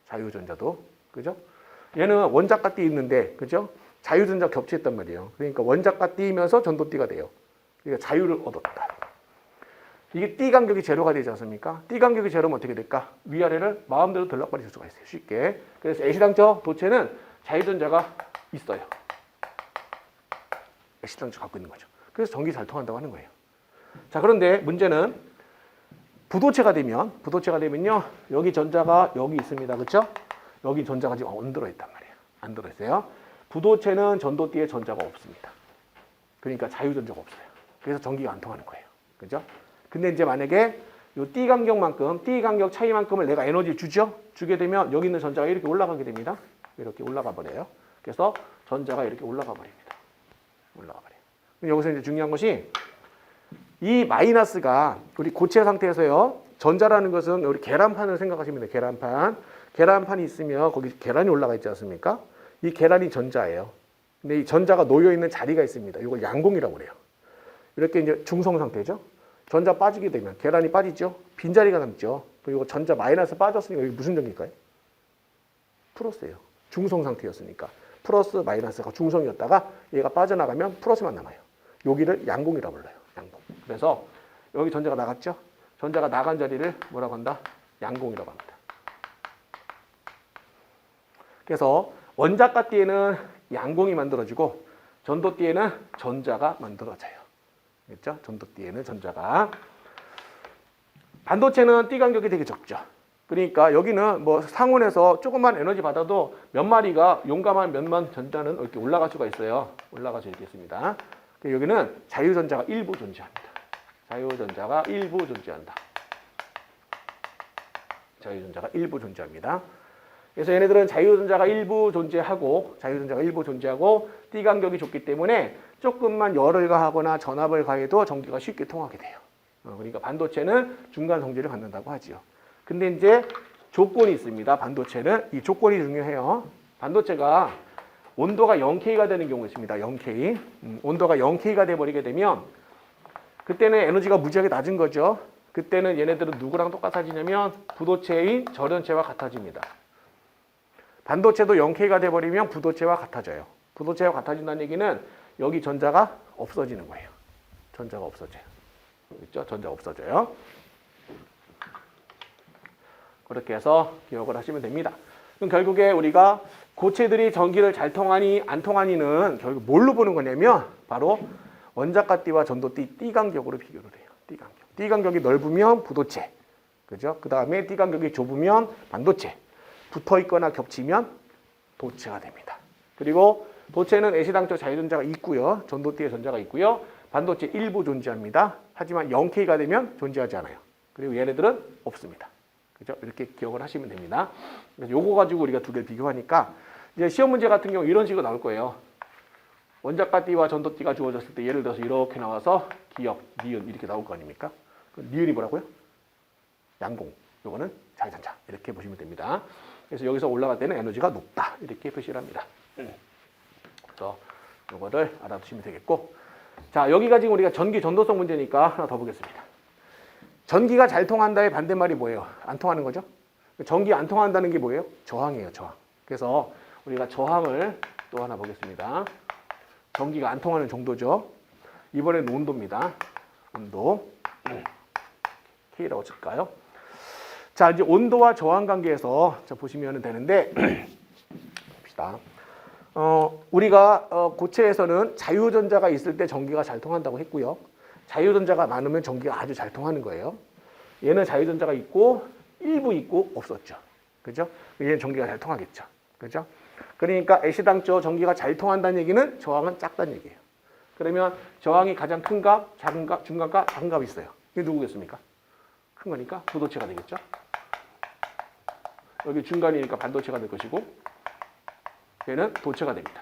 자유전자도. 그죠? 얘는 원자과 띠 있는데, 그죠? 자유전자 겹쳐있단 말이에요. 그러니까 원자과 띠이면서 전도띠가 돼요. 그러니까 자유를 얻었다. 이게 띠 간격이 제로가 되지 않습니까? 띠 간격이 제로면 어떻게 될까? 위아래를 마음대로 들락거릴 수가 있어요. 쉽게. 그래서 애시당초 도체는 자유전자가 있어요. 애시당초 갖고 있는 거죠. 그래서 전기 잘 통한다고 하는 거예요. 자, 그런데 문제는 부도체가 되면요. 여기 전자가 여기 있습니다. 그렇죠? 여기 전자가 지금 안 들어있단 말이에요. 안 들어있어요. 부도체는 전도띠에 전자가 없습니다. 그러니까 자유전자가 없어요. 그래서 전기가 안 통하는 거예요. 그죠? 근데 이제 만약에 요 T 간격만큼, T 간격 차이만큼을 내가 에너지를 주죠? 주게 되면 여기 있는 전자가 이렇게 올라가게 됩니다. 이렇게 올라가 버려요. 그래서 전자가 이렇게 올라가 버립니다. 올라가 버려요. 여기서 이제 중요한 것이 이 마이너스가 우리 고체 상태에서요. 전자라는 것은 우리 계란판을 생각하시면 돼요. 계란판. 계란판이 있으면 거기 계란이 올라가 있지 않습니까? 이 계란이 전자예요. 근데 이 전자가 놓여 있는 자리가 있습니다. 이걸 양공이라고 그래요. 이렇게 이제 중성 상태죠. 전자 빠지게 되면 계란이 빠지죠. 빈자리가 남죠. 그리고 전자 마이너스 빠졌으니까 여기 무슨 전기일까요? 플러스예요. 중성 상태였으니까. 플러스 마이너스가 중성이었다가 얘가 빠져나가면 플러스만 남아요. 여기를 양공이라고 불러요. 양공. 그래서 여기 전자가 나갔죠. 전자가 나간 자리를 뭐라고 한다? 양공이라고 합니다. 그래서 원자가띠에는 양공이 만들어지고 전도띠에는 전자가 만들어져요. 그렇죠? 전도띠에는 전자가. 반도체는 띠 간격이 되게 적죠. 그러니까 여기는 뭐 상온에서 조금만 에너지 받아도 몇 마리가 용감한 몇만 전자는 이렇게 올라갈 수가 있어요. 올라갈 수 있겠습니다. 여기는 자유전자가 일부 존재합니다. 자유전자가 일부 존재한다. 자유전자가 일부 존재합니다. 그래서 얘네들은 자유전자가 일부 존재하고 띠 간격이 좁기 때문에 조금만 열을 가하거나 전압을 가해도 전기가 쉽게 통하게 돼요. 그러니까 반도체는 중간 성질을 갖는다고 하지요. 근데 이제 조건이 있습니다. 반도체는 이 조건이 중요해요. 반도체가 온도가 0K가 되는 경우가 있습니다. 0K. 온도가 0K가 돼버리게 되면 그때는 에너지가 무지하게 낮은 거죠. 그때는 얘네들은 누구랑 똑같아지냐면 부도체인 절연체와 같아집니다. 반도체도 0K가 돼버리면 부도체와 같아져요. 부도체와 같아진다는 얘기는 여기 전자가 없어지는 거예요. 전자가 없어져요. 그렇죠? 전자가 없어져요. 그렇게 해서 기억을 하시면 됩니다. 그럼 결국에 우리가 고체들이 전기를 잘 통하니 안 통하니는 결국 뭘로 보는 거냐면 바로 원자가띠와 전도띠 띠 간격으로 비교를 해요. 띠 간격. 띠 간격이 넓으면 부도체. 그죠? 그 다음에 띠 간격이 좁으면 반도체. 붙어 있거나 겹치면 도체가 됩니다. 그리고 도체는 애시당초 자유전자가 있고요. 전도띠에 전자가 있고요. 반도체 일부 존재합니다. 하지만 0K가 되면 존재하지 않아요. 그리고 얘네들은 없습니다. 그죠? 이렇게 기억을 하시면 됩니다. 그래서 요거 가지고 우리가 두 개를 비교하니까 이제 시험 문제 같은 경우 이런 식으로 나올 거예요. 원자가띠와 전도띠가 주어졌을 때 예를 들어서 이렇게 나와서 기역, 니은 이렇게 나올 거 아닙니까? 니은이 뭐라고요? 양공. 요거는 자유전자. 이렇게 보시면 됩니다. 그래서 여기서 올라갈 때는 에너지가 높다. 이렇게 표시를 합니다. 그래서 요거를 알아두시면 되겠고. 자, 여기가 지금 우리가 전기 전도성 문제니까 하나 더 보겠습니다. 전기가 잘 통한다의 반대말이 뭐예요? 안 통하는 거죠? 전기 안 통한다는 게 뭐예요? 저항이에요, 저항. 그래서 우리가 저항을 또 하나 보겠습니다. 전기가 안 통하는 정도죠. 이번에는 온도입니다. 온도. K라고 칠까요? 자, 이제 온도와 저항 관계에서 보시면 되는데, 봅시다. 우리가 고체에서는 자유전자가 있을 때 전기가 잘 통한다고 했고요. 자유전자가 많으면 전기가 아주 잘 통하는 거예요. 얘는 자유전자가 있고 일부 있고 없었죠. 그죠? 얘는 전기가 잘 통하겠죠. 그죠? 그러니까 애시당초 전기가 잘 통한다는 얘기는 저항은 작다는 얘기예요. 그러면 저항이 가장 큰 값, 작은 값, 중간 값, 작은 값이 있어요. 이게 누구겠습니까? 큰 거니까 부도체가 되겠죠. 여기 중간이니까 반도체가 될 것이고 얘는 도체가 됩니다.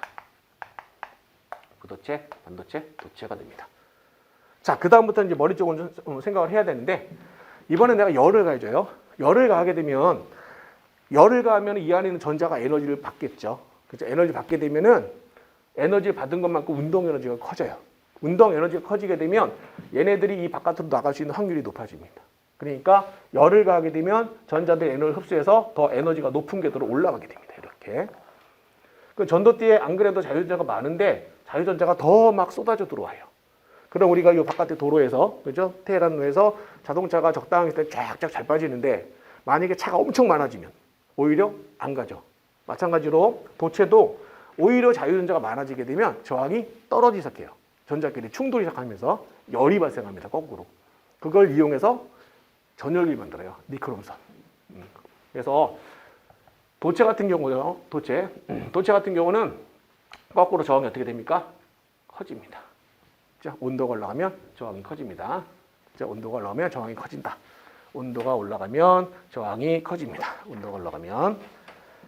부도체, 반도체, 도체가 됩니다. 자, 그 다음부터 이제 머리 쪽은 좀 생각을 해야 되는데 이번에 내가 열을 가해줘요. 열을 가하게 되면 열을 가하면 이 안에 있는 전자가 에너지를 받겠죠. 그렇죠? 에너지 받게 되면은 에너지를 받은 것만큼 운동 에너지가 커져요. 운동 에너지가 커지게 되면 얘네들이 이 바깥으로 나갈 수 있는 확률이 높아집니다. 그러니까 열을 가하게 되면 전자들이 에너지를 흡수해서 더 에너지가 높은 궤도로 올라가게 됩니다. 이렇게. 그 전도띠에 안 그래도 자유전자가 많은데 자유전자가 더 막 쏟아져 들어와요. 그럼 우리가 이 바깥의 도로에서, 그죠? 테헤란로에서 자동차가 적당히 있을 때 쫙쫙 잘 빠지는데 만약에 차가 엄청 많아지면 오히려 안 가죠. 마찬가지로 도체도 오히려 자유전자가 많아지게 되면 저항이 떨어지기 시작해요. 전자끼리 충돌이 시작하면서 열이 발생합니다. 거꾸로. 그걸 이용해서 전열기를 만들어요. 니크롬선. 그래서 도체 같은 경우요. 도체 같은 경우는 거꾸로 저항이 어떻게 됩니까? 커집니다. 자, 온도가 올라가면 저항이 커집니다. 자, 온도가 올라가면 저항이 커진다. 온도가 올라가면 저항이 커집니다. 온도가 올라가면.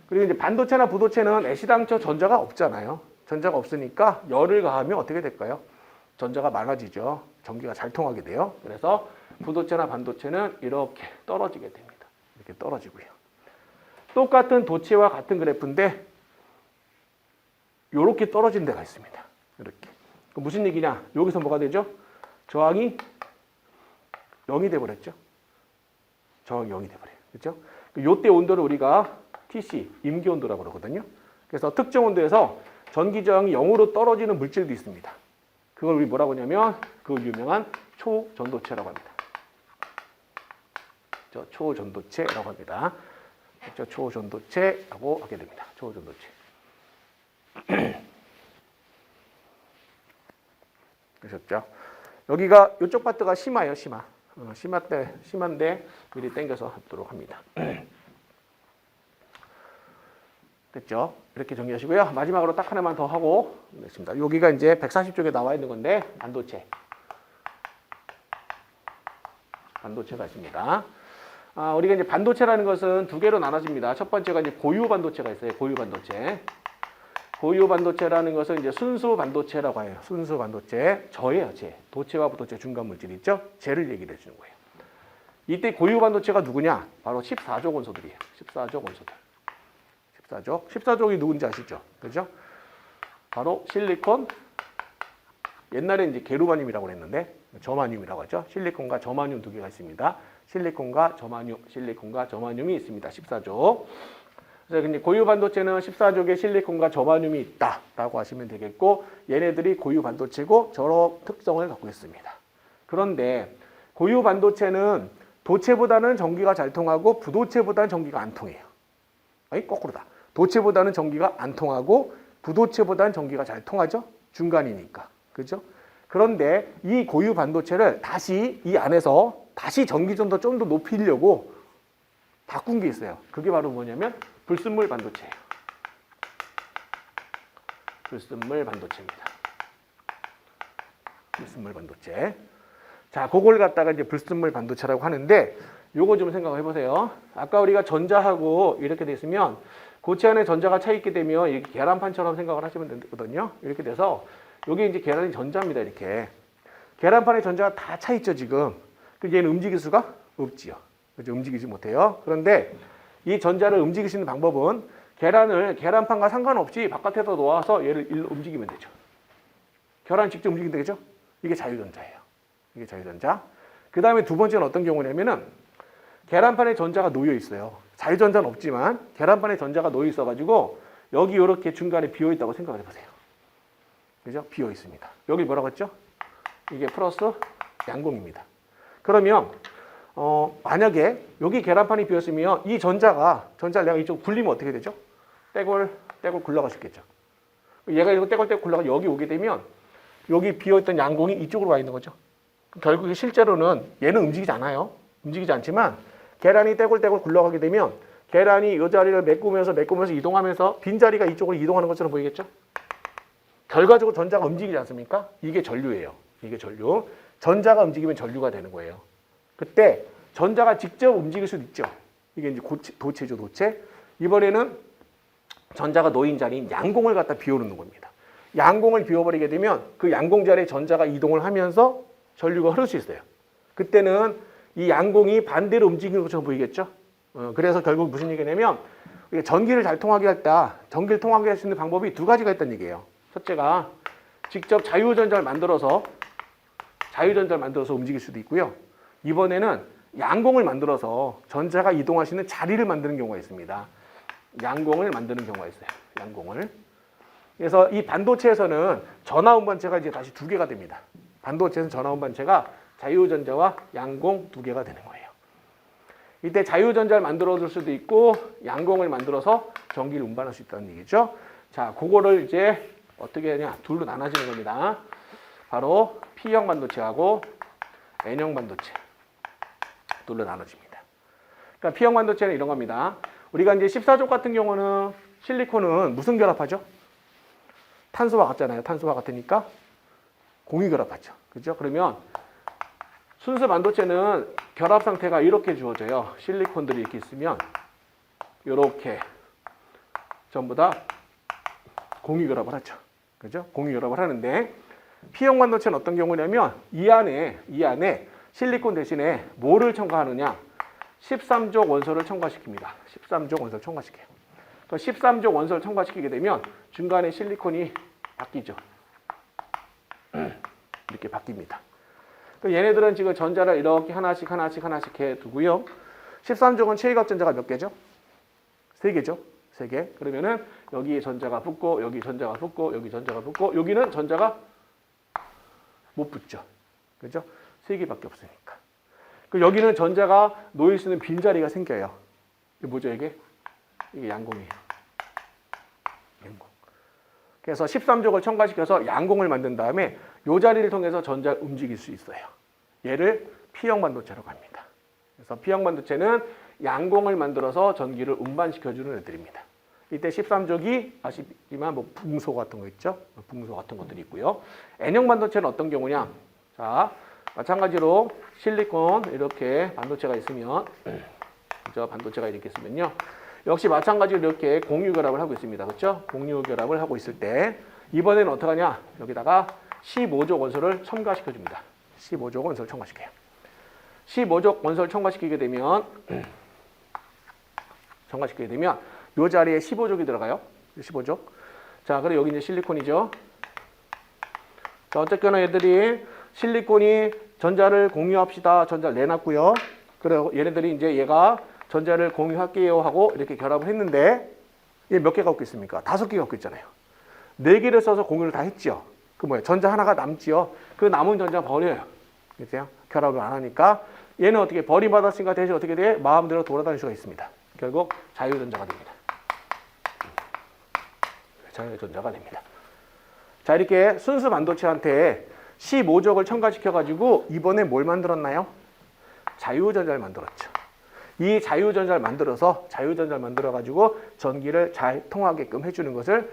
그리고 이제 반도체나 부도체는 애시당초 전자가 없잖아요. 전자가 없으니까 열을 가하면 어떻게 될까요? 전자가 많아지죠. 전기가 잘 통하게 돼요. 그래서 부도체나 반도체는 이렇게 떨어지게 됩니다. 이렇게 떨어지고요. 똑같은 도체와 같은 그래프인데 이렇게 떨어진 데가 있습니다. 이렇게. 그럼 무슨 얘기냐? 여기서 뭐가 되죠? 저항이 0이 돼버렸죠. 저항이 0이 돼버려요. 그렇죠? 이때 온도를 우리가 TC, 임기온도라고 그러거든요. 그래서 특정 온도에서 전기 저항이 0으로 떨어지는 물질도 있습니다. 그걸 우리 뭐라고 하냐면 그 유명한 초전도체라고 합니다. 초전도체라고 합니다. 초전도체라고 하게 됩니다. 초전도체. 그러셨죠? 여기가 이쪽 파트가 심화예요, 심화. 심한데 미리 당겨서 하도록 합니다. 됐죠? 이렇게 정리하시고요. 마지막으로 딱 하나만 더 하고 됐습니다. 여기가 이제 140쪽에 나와 있는 건데 반도체가 있습니다. 우리가 이제 반도체라는 것은 두 개로 나눠집니다. 첫 번째가 이제 고유 반도체가 있어요. 고유 반도체. 고유 반도체라는 것은 이제 순수 반도체라고 해요. 순수 반도체. 저예요, 제. 도체와 부도체 중간 물질 있죠? 쟤를 얘기를 해주는 거예요. 이때 고유 반도체가 누구냐? 바로 14족 원소들이에요. 14족 원소들. 14족이 누군지 아시죠? 그죠? 바로 실리콘. 옛날에 이제 게루마늄이라고 했는데 저마늄이라고 하죠. 실리콘과 저마늄 두 개가 있습니다. 실리콘과 저마늄이 있습니다. 14족. 그래서 이제 고유 반도체는 14족에 실리콘과 저마늄이 있다라고 하시면 되겠고 얘네들이 고유 반도체고 저런 특성을 갖고 있습니다. 그런데 고유 반도체는 도체보다는 전기가 잘 통하고 부도체보다는 전기가 안 통해요. 아니 거꾸로다. 도체보다는 전기가 안 통하고 부도체보다는 전기가 잘 통하죠. 중간이니까. 그죠? 그런데 이 고유 반도체를 다시 이 안에서 다시 전기 전도 좀 더 높이려고 바꾼 게 있어요. 그게 바로 뭐냐면 불순물 반도체예요. 불순물 반도체입니다. 불순물 반도체. 자, 그걸 갖다가 이제 불순물 반도체라고 하는데 요거 좀 생각해 보세요. 아까 우리가 전자하고 이렇게 됐으면 고체 안에 전자가 차 있게 되면 이렇게 계란판처럼 생각을 하시면 되거든요. 이렇게 돼서 여기 이제 계란이 전자입니다. 이렇게. 계란판에 전자가 다 차 있죠, 지금. 근데 얘는 움직일 수가 없지요. 그죠? 움직이지 못해요. 그런데 이 전자를 움직일 수 있는 방법은 계란을 계란판과 상관없이 바깥에다 놓아서 얘를 일로 움직이면 되죠. 계란 직접 움직이면 되겠죠? 이게 자유전자예요. 이게 자유전자. 그 다음에 두 번째는 어떤 경우냐면은 계란판에 전자가 놓여 있어요. 자유전자는 없지만 계란판에 전자가 놓여 있어가지고 여기 이렇게 중간에 비어 있다고 생각을 해보세요. 그죠? 비어 있습니다. 여기 뭐라고 했죠? 이게 플러스 양공입니다. 그러면 만약에 여기 계란판이 비었으면 이 전자를 내가 이쪽 굴리면 어떻게 되죠? 떼굴 굴러갈 수 있겠죠. 얘가 이거 떼굴 굴러가 여기 오게 되면 여기 비어있던 양공이 이쪽으로 와 있는 거죠. 결국에 실제로는 얘는 움직이지 않아요. 움직이지 않지만 계란이 떼굴 굴러가게 되면 계란이 이 자리를 메꾸면서 이동하면서 빈자리가 이쪽으로 이동하는 것처럼 보이겠죠? 결과적으로 전자가 움직이지 않습니까? 이게 전류예요. 이게 전류. 전자가 움직이면 전류가 되는 거예요. 그때 전자가 직접 움직일 수도 있죠. 이게 이제 도체죠, 도체. 이번에는 전자가 놓인 자리인 양공을 갖다 비워놓는 겁니다. 양공을 비워버리게 되면 그 양공 자리에 전자가 이동을 하면서 전류가 흐를 수 있어요. 그때는 이 양공이 반대로 움직이는 것처럼 보이겠죠. 그래서 결국 무슨 얘기냐면 전기를 잘 통하게 전기를 통하게 할 수 있는 방법이 두 가지가 있다는 얘기예요. 첫째가 직접 자유전자를 만들어서 움직일 수도 있고요. 이번에는 양공을 만들어서 전자가 이동할 수 있는 자리를 만드는 경우가 있습니다. 양공을 만드는 경우가 있어요. 양공을. 그래서 이 반도체에서는 전하 운반체가 이제 다시 두 개가 됩니다. 반도체에서는 전하 운반체가 자유전자와 양공 두 개가 되는 거예요. 이때 자유전자를 만들어줄 수도 있고 양공을 만들어서 전기를 운반할 수 있다는 얘기죠. 자, 그거를 이제 어떻게 하냐? 둘로 나눠지는 겁니다. 바로 P형 반도체하고 N형 반도체 둘로 나눠집니다. 그러니까 P형 반도체는 이런 겁니다. 우리가 이제 14족 같은 경우는 실리콘은 무슨 결합하죠? 탄소와 같잖아요. 탄소와 같으니까 공유 결합하죠. 그죠? 그러면 순수 반도체는 결합 상태가 이렇게 주어져요. 실리콘들이 이렇게 있으면 이렇게 전부 다 공유 결합을 하죠. 그죠? 공유 결합을 하는데 P형 반도체는 어떤 경우냐면 이 안에 실리콘 대신에 뭐를 첨가하느냐? 13족 원소를 첨가시킵니다. 13족 원소를 첨가시켜요. 13족 원소를 첨가시키게 되면 중간에 실리콘이 바뀌죠. 이렇게 바뀝니다. 얘네들은 지금 전자를 이렇게 하나씩 해 두고요. 13족은 최이각 전자가 몇 개죠? 3개죠. 3개. 그러면은 여기에 전자가 붙고 여기 전자가 붙고 여기 전자가 붙고 여기는 전자가 못 붙죠. 그죠? 3개밖에 없으니까. 여기는 전자가 놓일 수 있는 빈자리가 생겨요. 이게 뭐죠, 이게? 이게 양공이에요. 양공. 그래서 13족을 첨가시켜서 양공을 만든 다음에 이 자리를 통해서 전자를 움직일 수 있어요. 얘를 P형 반도체라고 합니다. 그래서 P형 반도체는 양공을 만들어서 전기를 운반시켜주는 애들입니다. 이때 13족이 아시지만 뭐 붕소 같은 거 있죠? 붕소 같은 것들이 있고요. N형 반도체는 어떤 경우냐? 자, 마찬가지로 실리콘 이렇게 반도체가 있으면, 그죠? 반도체가 이렇게 있으면요. 역시 마찬가지로 이렇게 공유 결합을 하고 있습니다. 그렇죠? 공유 결합을 하고 있을 때 이번에는 어떻게 하냐? 여기다가 15족 원소를 첨가시켜줍니다. 15족 원소를 첨가시켜요. 15족 원소를 첨가시키게 되면 이 자리에 15족이 들어가요. 15족. 자, 그리고 여기 이제 실리콘이죠. 자, 어쨌거나 얘들이 실리콘이 전자를 공유합시다. 전자를 내놨고요. 그리고 얘네들이 이제 얘가 전자를 공유할게요 하고 이렇게 결합을 했는데 얘 몇 개 갖고 있습니까? 5개 갖고 있잖아요. 4개를 써서 공유를 다 했죠. 그 뭐예요? 전자 하나가 남지요. 그 남은 전자 버려요. 그죠? 결합을 안 하니까 얘는 어떻게 버림받았으니까 대신 어떻게 돼? 마음대로 돌아다닐 수가 있습니다. 결국 자유전자가 됩니다. 자유전자가 됩니다. 자, 이렇게 순수 반도체한테 15족을 첨가시켜가지고 이번에 뭘 만들었나요? 자유전자를 만들었죠. 이 자유전자를 만들어가지고 전기를 잘 통하게끔 해주는 것을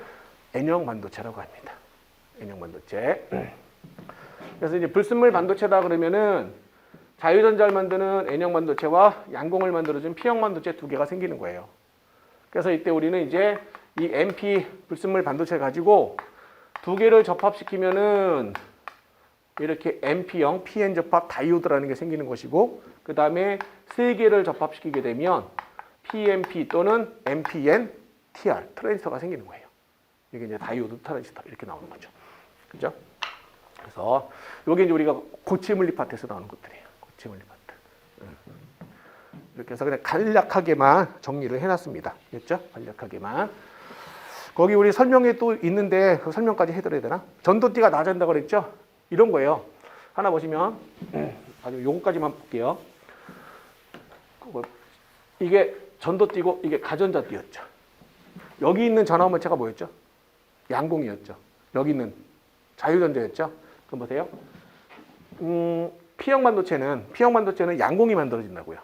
N형 반도체라고 합니다. N형 반도체. 그래서 이제 불순물 반도체다 그러면은 자유전자를 만드는 N형 반도체와 양공을 만들어준 P형 반도체 2개가 생기는 거예요. 그래서 이때 우리는 이제 이 NP 불순물 반도체를 가지고 2개를 접합시키면은 이렇게 NP형 PN 접합 다이오드라는 게 생기는 것이고, 그 다음에 3개를 접합시키게 되면 PNP 또는 NPN TR 트랜지스터가 생기는 거예요. 이게 이제 다이오드 트랜지스터 이렇게 나오는 거죠. 그죠? 그래서 이게 이제 우리가 고체 물리 파트에서 나오는 것들이에요. 고체 물리 파트. 이렇게 해서 그냥 간략하게만 정리를 해놨습니다. 됐죠? 간략하게만. 거기 우리 설명에 또 있는데 그 설명까지 해드려야 되나? 전도띠가 낮아진다고 그랬죠? 이런 거예요. 하나 보시면 아주 요거까지만 볼게요. 이게 전도띠고 이게 가전자띠였죠. 여기 있는 전하물체가 뭐였죠? 양공이었죠. 여기 있는 자유전자였죠. 그럼 보세요. P형 반도체는 양공이 만들어진다고요.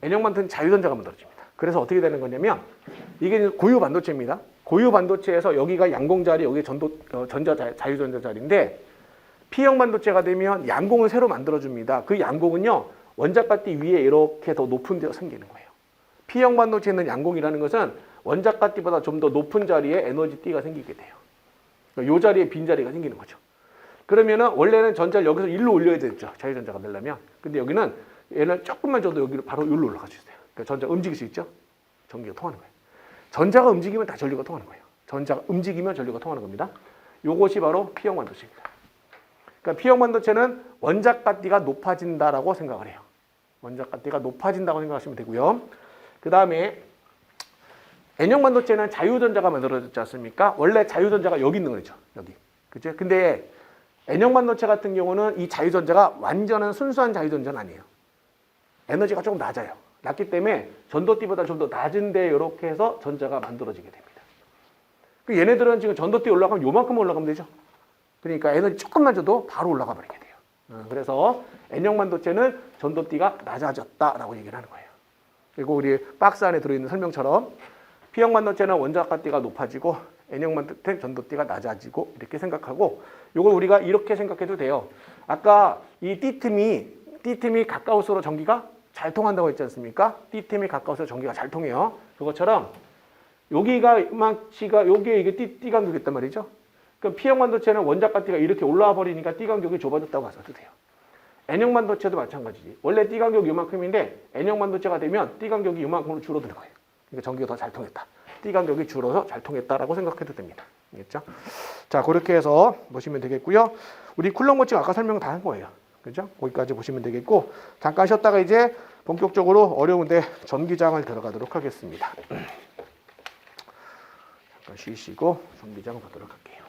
N형 반도체는 자유전자가 만들어집니다. 그래서 어떻게 되는 거냐면 이게 고유 반도체입니다. 고유 반도체에서 여기가 양공 자리, 여기 자유전자 자리인데 P형 반도체가 되면 양공을 새로 만들어줍니다. 그 양공은요, 원자가띠 위에 이렇게 더 높은 데가 생기는 거예요. P형 반도체는 양공이라는 것은 원자가띠보다 좀 더 높은 자리에 에너지띠가 생기게 돼요. 이 자리에 빈자리가 생기는 거죠. 그러면은 원래는 전자를 여기서 일로 올려야 되죠. 자유전자가 되려면. 근데 여기는 얘를 조금만 줘도 여기로 바로 일로 올라갈 수 있어요. 그러니까 전자 움직일 수 있죠. 전기가 통하는 거예요. 전자가 움직이면 다 전류가 통하는 거예요. 전자가 움직이면 전류가 통하는 겁니다. 이것이 바로 P형 반도체입니다. 그러니까 P형 반도체는 원자가띠가 높아진다라고 생각을 해요. 원자가띠가 높아진다고 생각하시면 되고요. 그 다음에 N형 반도체는 자유전자가 만들어졌지 않습니까? 원래 자유전자가 여기 있는 거죠. 여기. 그죠? 근데 N형 반도체 같은 경우는 이 자유전자가 완전한 순수한 자유전자는 아니에요. 에너지가 조금 낮아요. 낮기 때문에 전도띠보다 좀 더 낮은데 이렇게 해서 전자가 만들어지게 됩니다. 얘네들은 지금 전도띠 올라가면 요만큼 올라가면 되죠. 그러니까 에너지 조금만 줘도 바로 올라가 버리게 돼요. 그래서 N형 반도체는 전도띠가 낮아졌다라고 얘기를 하는 거예요. 그리고 우리 박스 안에 들어있는 설명처럼 P형 반도체는 원자가띠가 높아지고 N형 반도체 전도띠가 낮아지고 이렇게 생각하고 이걸 우리가 이렇게 생각해도 돼요. 아까 이 D틈이 가까울수록 전기가 잘 통한다고 했지 않습니까? D틈이 가까울수록 전기가 잘 통해요. 그것처럼 여기가 여기에 이게 T 간격이 있단 말이죠. 그럼 P형 반도체는 원자가띠가 이렇게 올라와 버리니까 T 간격이 좁아졌다고 봐서도 돼요. N형 반도체도 마찬가지지. 원래 T 간격이 이만큼인데 N형 반도체가 되면 T 간격이 이만큼으로 줄어드는 거예요. 그러니까 전기가 더 잘 통했다. T 간격이 줄어서 잘 통했다라고 생각해도 됩니다. 알겠죠? 자, 그렇게 해서 보시면 되겠고요. 우리 쿨럼 법칙 아까 설명 다 한 거예요. 그죠? 거기까지 보시면 되겠고 잠깐 쉬었다가 이제 본격적으로 어려운데 전기장을 들어가도록 하겠습니다. 잠깐 쉬시고 전기장 보도록 할게요.